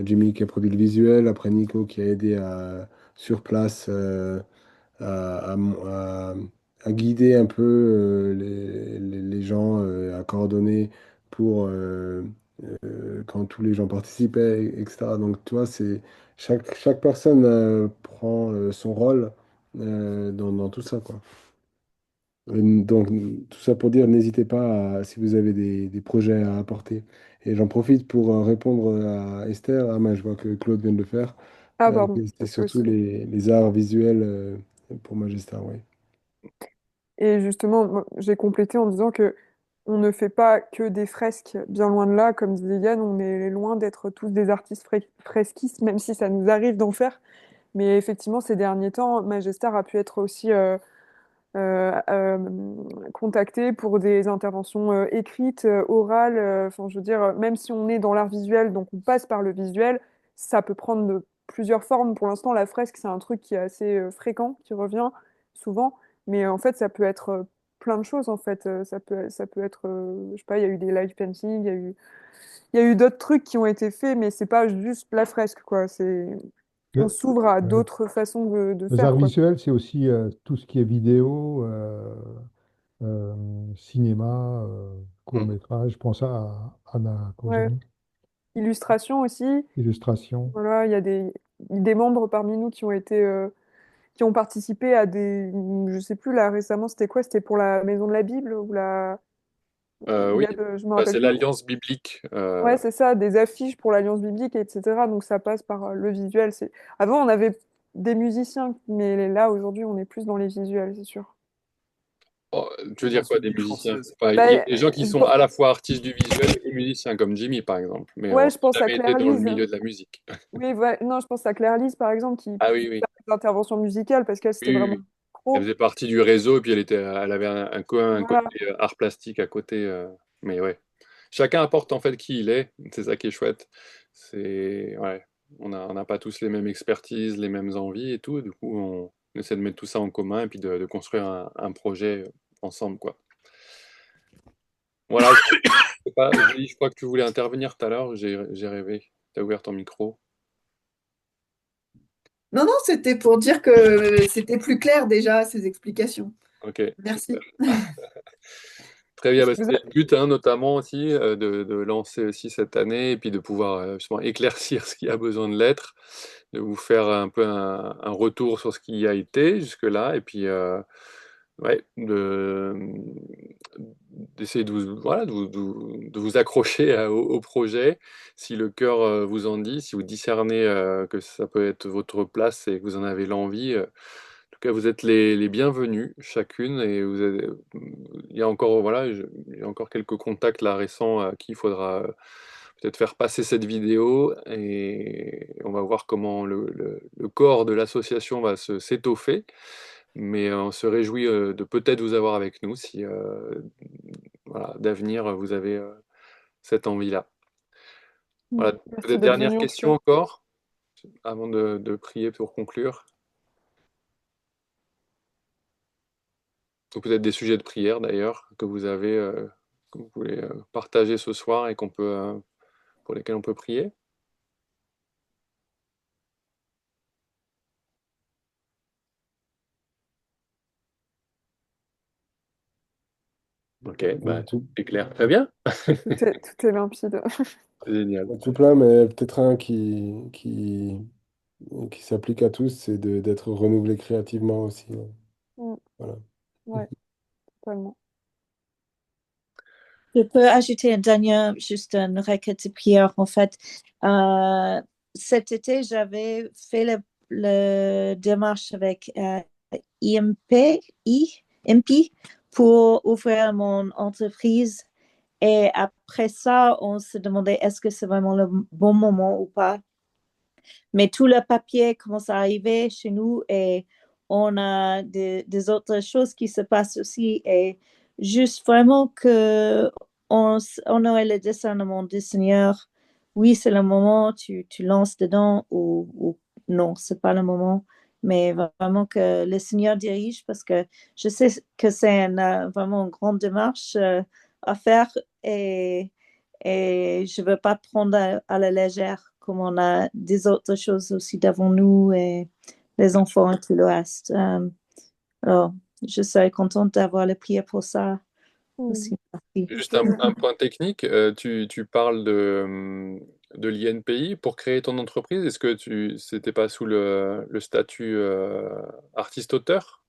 Jimmy qui a produit le visuel, après Nico qui a aidé sur place à, à- à- à guider un peu les gens, à coordonner pour quand tous les gens participaient, etc. Donc, tu vois, chaque personne prend son rôle dans tout ça, quoi. Donc, tout ça pour dire, n'hésitez pas si vous avez des projets à apporter. Et j'en profite pour répondre à Esther. Ah, je vois que Claude vient de le faire. Ah, pardon, C'est toi surtout aussi. les arts visuels pour Majestar, oui. Et justement, moi, j'ai complété en disant que on ne fait pas que des fresques, bien loin de là. Comme disait Yann, on est loin d'être tous des artistes fresquistes, même si ça nous arrive d'en faire. Mais effectivement, ces derniers temps, Magestar a pu être aussi contacté pour des interventions écrites, orales. Enfin, je veux dire, même si on est dans l'art visuel, donc on passe par le visuel, ça peut prendre plusieurs formes. Pour l'instant, la fresque, c'est un truc qui est assez fréquent, qui revient souvent. Mais en fait, ça peut être plein de choses, en fait. Ça peut être, je sais pas, il y a eu des live painting, il y a eu d'autres trucs qui ont été faits, mais c'est pas juste la fresque, quoi. On Le- s'ouvre à euh, d'autres façons de Les faire, arts quoi. visuels, c'est aussi tout ce qui est vidéo, cinéma, Mm. court-métrage. Je pense à Anna Ouais. Kozani, Illustration aussi. illustration. Voilà, il y a des membres parmi nous qui ont participé à des, je sais plus là récemment, c'était quoi? C'était pour la Maison de la Bible ou Oui, je me bah, rappelle c'est plus. l'Alliance biblique. Ouais, c'est ça, des affiches pour l'Alliance biblique, etc. Donc ça passe par le visuel. Avant, on avait des musiciens, mais là, aujourd'hui, on est plus dans les visuels, c'est sûr. Oh, tu veux dire Dans quoi, une des ville musiciens? française. Enfin, il y a Bah, des gens qui sont à la fois artistes du visuel et musiciens, comme Jimmy, par exemple, mais on ouais, n'a je pense à jamais été Claire dans le Lise. milieu de la musique. Oui, ouais, non, je pense à Claire Lise, par exemple, qui Ah pouvait oui, oui. faire des interventions musicales parce qu'elle, c'était Oui, oui, vraiment oui. Elle pro. faisait partie du réseau, et puis elle avait un côté Voilà. art plastique à côté. Mais ouais. Chacun apporte en fait qui il est. C'est ça qui est chouette. Ouais. On n'a pas tous les mêmes expertises, les mêmes envies et tout. Du coup, on essaie de mettre tout ça en commun et puis de construire un projet ensemble, quoi. Voilà. Je sais pas, Julie, je crois que tu voulais intervenir tout à l'heure. J'ai rêvé. Tu as ouvert ton micro. Non, non, c'était pour dire que c'était plus clair déjà, ces explications. Ok, super. Merci. Très bien, Est-ce bah, que vous c'était avez... le but, hein, notamment aussi, de lancer aussi cette année et puis de pouvoir justement éclaircir ce qui a besoin de l'être, de vous faire un peu un retour sur ce qui a été jusque-là et puis ouais, d'essayer de vous, voilà, de vous accrocher au projet. Si le cœur vous en dit, si vous discernez que ça peut être votre place et que vous en avez l'envie, en tout cas, vous êtes les bienvenus, chacune, et il y a encore, voilà, il y a encore quelques contacts là récents à qui il faudra peut-être faire passer cette vidéo, et on va voir comment le corps de l'association va s'étoffer. Mais on se réjouit de peut-être vous avoir avec nous si, voilà, d'avenir, vous avez cette envie-là. Voilà, Merci peut-être d'être dernière venu en tout question cas. encore, avant de prier pour conclure. Ou peut-être des sujets de prière d'ailleurs que vous avez, que vous voulez partager ce soir et pour lesquels on peut prier. Ok, bah, Tout, c'est clair. Très bien. Tout est limpide. Génial. tout plein, mais peut-être un qui s'applique à tous, c'est d'être renouvelé créativement aussi. Ouais. Mm. Voilà. Ouais, totalement. Je peux ajouter un dernier, juste une requête de prière. En fait, Euh, cet été, j'avais fait le démarche avec IMP pour ouvrir mon entreprise. Et après ça, on se demandait est-ce que c'est vraiment le bon moment ou pas. Mais tout le papier commence à arriver chez nous et on a des autres choses qui se passent aussi. Et juste vraiment que on aurait le discernement du Seigneur. Oui, c'est le moment, tu lances dedans ou non, c'est pas le moment. Mais vraiment que le Seigneur dirige parce que je sais que c'est vraiment une grande démarche à faire et je ne veux pas prendre à la légère, comme on a des autres choses aussi devant nous et les enfants et tout le reste. Alors, je serais contente d'avoir le prière pour ça Mm. aussi. Merci. Juste un point technique, tu parles de l'INPI pour créer ton entreprise. Est-ce que c'était pas sous le statut artiste-auteur?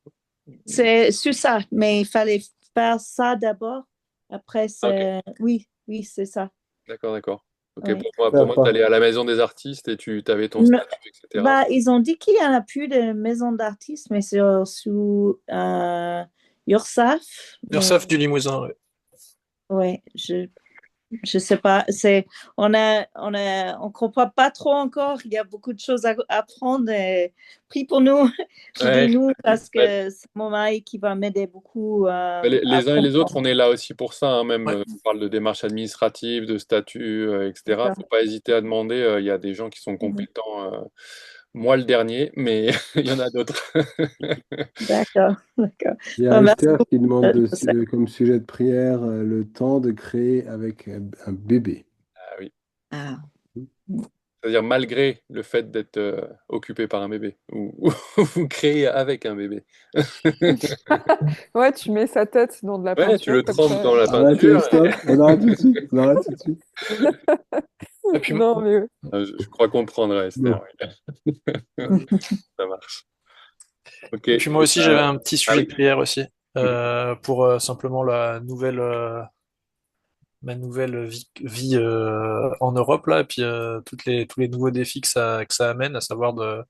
C'est sur ça, mais il fallait faire ça d'abord. Après, Ah, ok, oui, oui, c'est ça. d'accord, d'accord. Ok, Oui. pour Faire moi, tu allais pas. à la maison des artistes et tu avais ton Non, statut, etc. bah, ils ont dit qu'il n'y en a plus de maison d'artistes, mais c'est sous URSAF. Mais Ursaf du Limousin, ouais. ouais, je sais pas, on comprend pas trop encore. Il y a beaucoup de choses à apprendre. Et prie pour nous, Ouais. guidez-nous parce Bah, que c'est mon mari qui va m'aider beaucoup à les uns et les autres, comprendre. on est là aussi pour ça, hein, même Ouais. on parle de démarches administratives, de statuts, etc. D'accord. Faut pas hésiter à demander. Il y a des gens qui sont Mhm. compétents. Moi, le dernier, mais il y en a d'autres. D'accord, d'accord. Il y a Bon, merci Esther beaucoup. qui demande Je sais. comme sujet de prière le temps de créer avec un bébé. Ah oui. Ah. C'est-à-dire malgré le fait d'être occupé par un bébé, ou vous créez avec un bébé. Ouais, tu mets sa tête dans de la Ouais, tu peinture le comme trempes ça. dans la Arrêtez, peinture. stop, on arrête tout de suite, on arrête tout de suite. Et puis, Non, mais Je crois comprendre, Esther. Non. Oui. Ça marche. Ok. et puis moi aussi, j'avais un petit Ah sujet de oui. prière aussi, Mhm. pour simplement ma nouvelle vie en Europe là, et puis tous les nouveaux défis que ça amène, à savoir de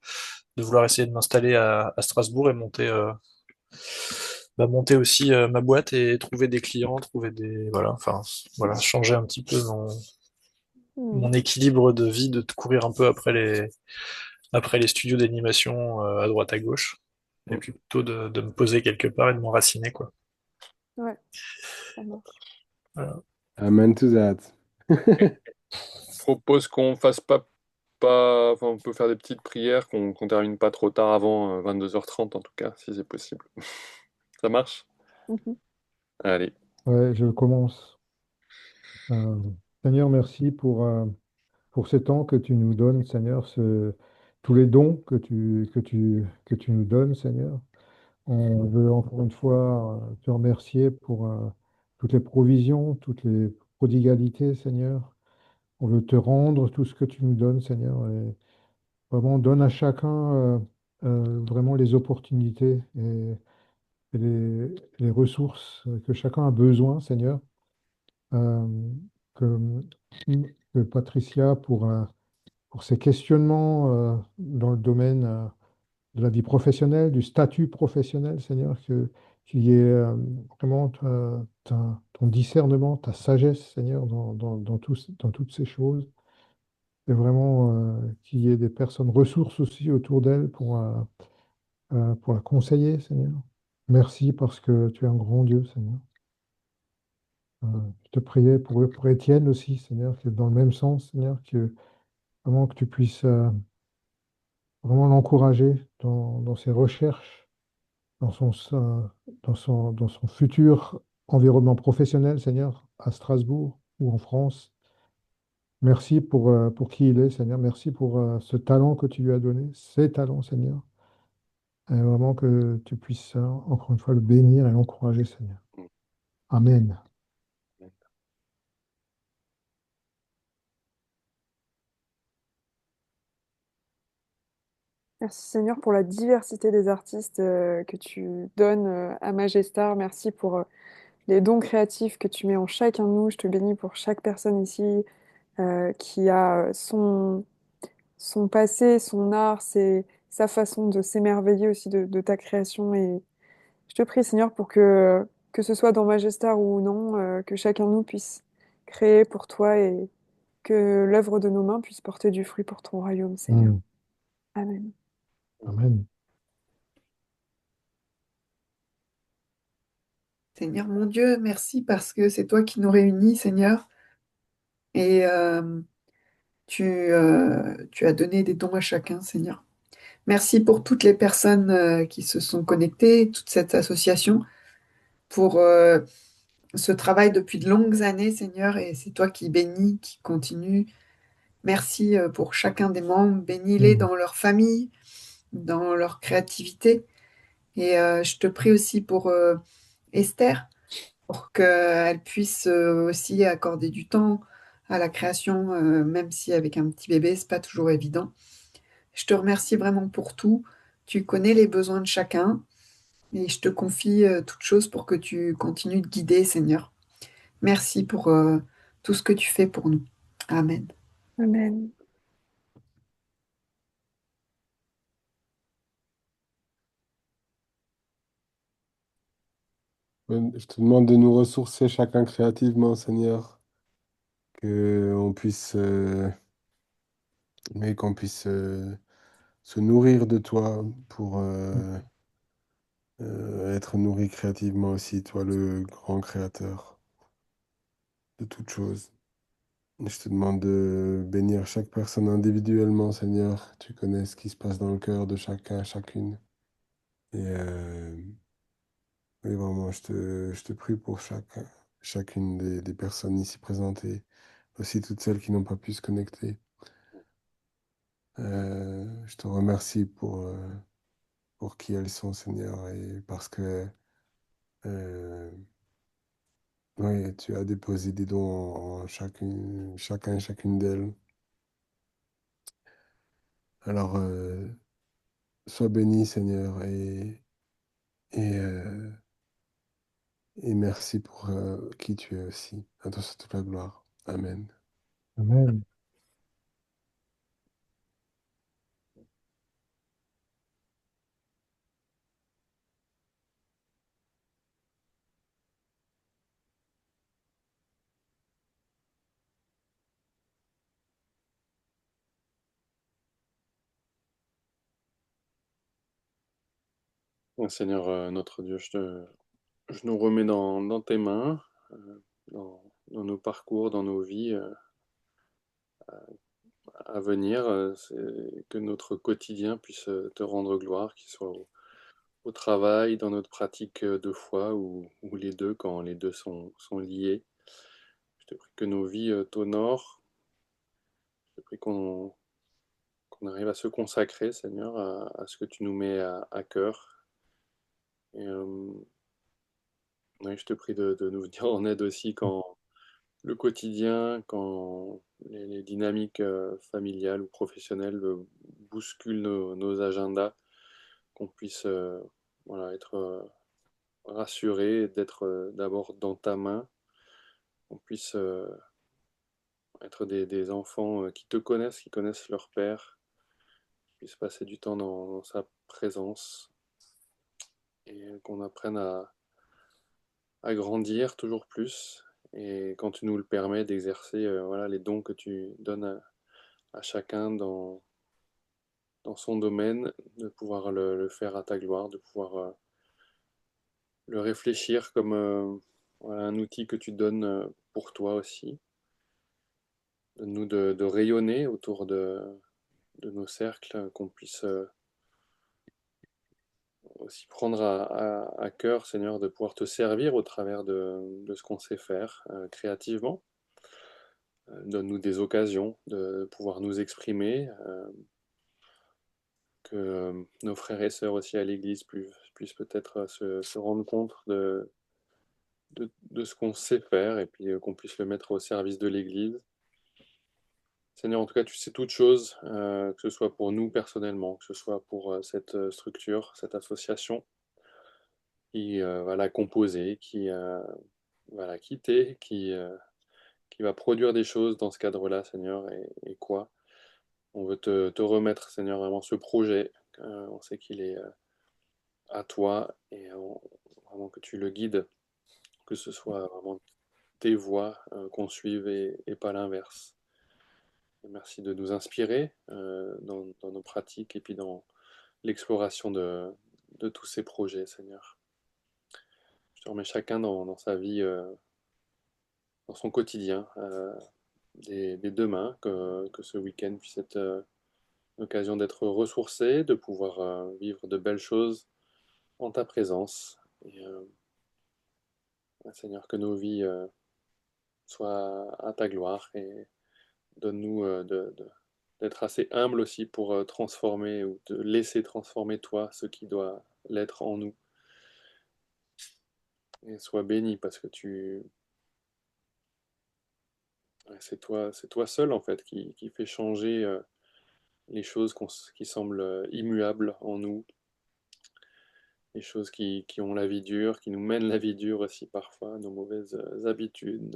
vouloir essayer de m'installer à Strasbourg et monter aussi ma boîte et trouver des clients, trouver des voilà, enfin voilà, changer un petit peu hmm. mon équilibre de vie, de courir un peu après les studios d'animation à droite à gauche, et puis plutôt de me poser quelque part et de m'enraciner quoi. Ouais, ça marche. Voilà. Amen to that. Je propose qu'on fasse enfin, on peut faire des petites prières, qu'on termine pas trop tard avant 22h30 en tout cas, si c'est possible. Ça marche? Mhm. Allez. Ouais, je commence. Seigneur, merci pour ce temps que tu nous donnes, Seigneur, tous les dons que tu nous donnes, Seigneur. On veut encore une fois te remercier toutes les provisions, toutes les prodigalités, Seigneur. On veut te rendre tout ce que tu nous donnes, Seigneur. Et vraiment, donne à chacun vraiment les opportunités et les ressources que chacun a besoin, Seigneur. Euh, que, que Patricia, pour ses questionnements dans le domaine de la vie professionnelle, du statut professionnel, Seigneur, qu'il y ait vraiment ton discernement, ta sagesse, Seigneur, dans toutes ces choses. Et vraiment qu'il y ait des personnes ressources aussi autour d'elle pour la conseiller, Seigneur. Merci parce que tu es un grand Dieu, Seigneur. Je te priais pour Étienne aussi, Seigneur, que dans le même sens, Seigneur, que vraiment que tu puisses vraiment l'encourager dans ses recherches, dans dans son futur environnement professionnel, Seigneur, à Strasbourg ou en France. Merci pour qui il est, Seigneur. Merci pour ce talent que tu lui as donné, ces talents, Seigneur. Et vraiment que tu puisses, encore une fois, le bénir et l'encourager, Seigneur. Amen. Merci Seigneur pour la diversité des artistes que tu donnes à Magestar. Merci pour les dons créatifs que tu mets en chacun de nous. Je te bénis pour chaque personne ici qui a son passé, son art, sa façon de s'émerveiller aussi de ta création. Et je te prie Seigneur pour que ce soit dans Magestar ou non, que chacun de nous puisse créer pour toi et que l'œuvre de nos mains puisse porter du fruit pour ton royaume, Seigneur. Mm. Amen. Amen. Seigneur mon Dieu, merci parce que c'est toi qui nous réunis, Seigneur. Et tu as donné des dons à chacun, Seigneur. Merci pour toutes les personnes qui se sont connectées, toute cette association, pour ce travail depuis de longues années, Seigneur. Et c'est toi qui bénis, qui continue. Merci pour chacun des membres. Bénis-les Mm. dans leur famille, dans leur créativité. Et je te prie aussi pour Esther, pour qu'elle puisse aussi accorder du temps à la création, même si avec un petit bébé, c'est pas toujours évident. Je te remercie vraiment pour tout. Tu connais les besoins de chacun et je te confie toutes choses pour que tu continues de guider, Seigneur. Merci pour tout ce que tu fais pour nous. Amen. Amen. Je te demande de nous ressourcer chacun créativement, Seigneur, que on puisse, mais qu'on puisse se nourrir de toi pour être nourri créativement aussi, toi le grand créateur de toutes choses. Je te demande de bénir chaque personne individuellement, Seigneur. Tu connais ce qui se passe dans le cœur de chacun, chacune. Et oui, vraiment, je te prie pour chacune des personnes ici présentées, aussi toutes celles qui n'ont pas pu se connecter. Je te remercie pour qui elles sont, Seigneur, et parce que oui, tu as déposé des dons en chacun et chacune d'elles. Alors, sois béni, Seigneur, et, euh, et merci pour qui tu es aussi. À toi soit toute la gloire. Amen. Amen. Seigneur notre Dieu, je nous remets dans tes mains, dans nos parcours, dans nos vies à venir. Que notre quotidien puisse te rendre gloire, qu'il soit au travail, dans notre pratique de foi, ou les deux, quand les deux sont liés. Je te prie que nos vies t'honorent. Je te prie qu'on arrive à se consacrer, Seigneur, à ce que tu nous mets à cœur. Et, Oui, je te prie de nous venir en aide aussi quand le quotidien, quand les dynamiques familiales ou professionnelles bousculent nos agendas, qu'on puisse voilà, être rassuré d'être d'abord dans ta main, qu'on puisse être des enfants qui te connaissent, qui connaissent leur père, qui puissent passer du temps dans sa présence et qu'on apprenne à grandir toujours plus. Et quand tu nous le permets, d'exercer voilà, les dons que tu donnes à chacun dans son domaine, de pouvoir le faire à ta gloire, de pouvoir le réfléchir comme voilà, un outil que tu donnes pour toi aussi. Donne-nous de rayonner autour de nos cercles, qu'on puisse aussi prendre à cœur, Seigneur, de pouvoir te servir au travers de ce qu'on sait faire créativement. Donne-nous des occasions de pouvoir nous exprimer, que nos frères et sœurs aussi à l'Église puissent peut-être se rendre compte de ce qu'on sait faire et puis qu'on puisse le mettre au service de l'Église. Seigneur, en tout cas, tu sais toutes choses, que ce soit pour nous personnellement, que ce soit pour cette structure, cette association qui va la composer, qui va la quitter, qui va produire des choses dans ce cadre-là, Seigneur, et quoi. On veut te remettre, Seigneur, vraiment ce projet. On sait qu'il est à toi et vraiment que tu le guides, que ce soit vraiment tes voies qu'on suive et pas l'inverse. Et merci de nous inspirer dans nos pratiques et puis dans l'exploration de tous ces projets, Seigneur. Je te remets chacun dans sa vie, dans son quotidien, dès demain, que ce week-end puisse être l'occasion d'être ressourcé, de pouvoir vivre de belles choses en ta présence. Et Seigneur, que nos vies soient à ta gloire et donne-nous d'être assez humble aussi pour transformer ou te laisser transformer toi, ce qui doit l'être en nous. Et sois béni parce que c'est toi seul en fait qui fait changer les choses qui semblent immuables en nous, les choses qui ont la vie dure, qui nous mènent la vie dure aussi parfois, nos mauvaises habitudes,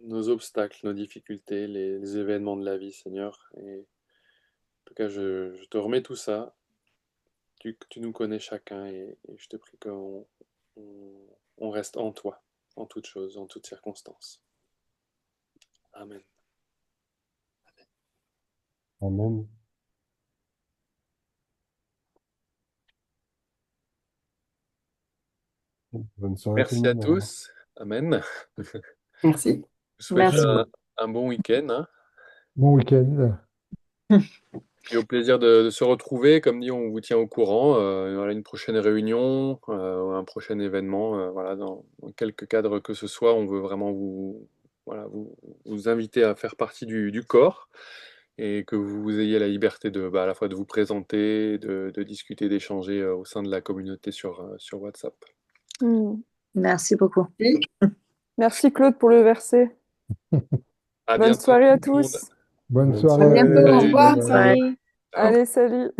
nos obstacles, nos difficultés, les événements de la vie, Seigneur. Et en tout cas, je te remets tout ça. Tu nous connais chacun et je te prie on reste en toi, en toutes choses, en toutes circonstances. Amen. Amen. Bonne soirée à tout le Merci à monde. Alors. tous. Amen. Merci. Je vous souhaite Merci. un bon week-end. Hein. Bon week-end. Et au plaisir de se retrouver. Comme dit, on vous tient au courant. Voilà, une prochaine réunion, un prochain événement. Voilà, dans quelque cadre que ce soit, on veut vraiment voilà, vous inviter à faire partie du corps et que vous ayez la liberté à la fois de vous présenter, de discuter, d'échanger au sein de la communauté sur WhatsApp. Merci beaucoup. Oui. Merci Claude pour le verset. À Bonne bientôt, soirée à tout le monde. tous. Bonne Bonne soirée. À bientôt. Au soirée. revoir. Bye. Ouais. Ciao. Allez, salut.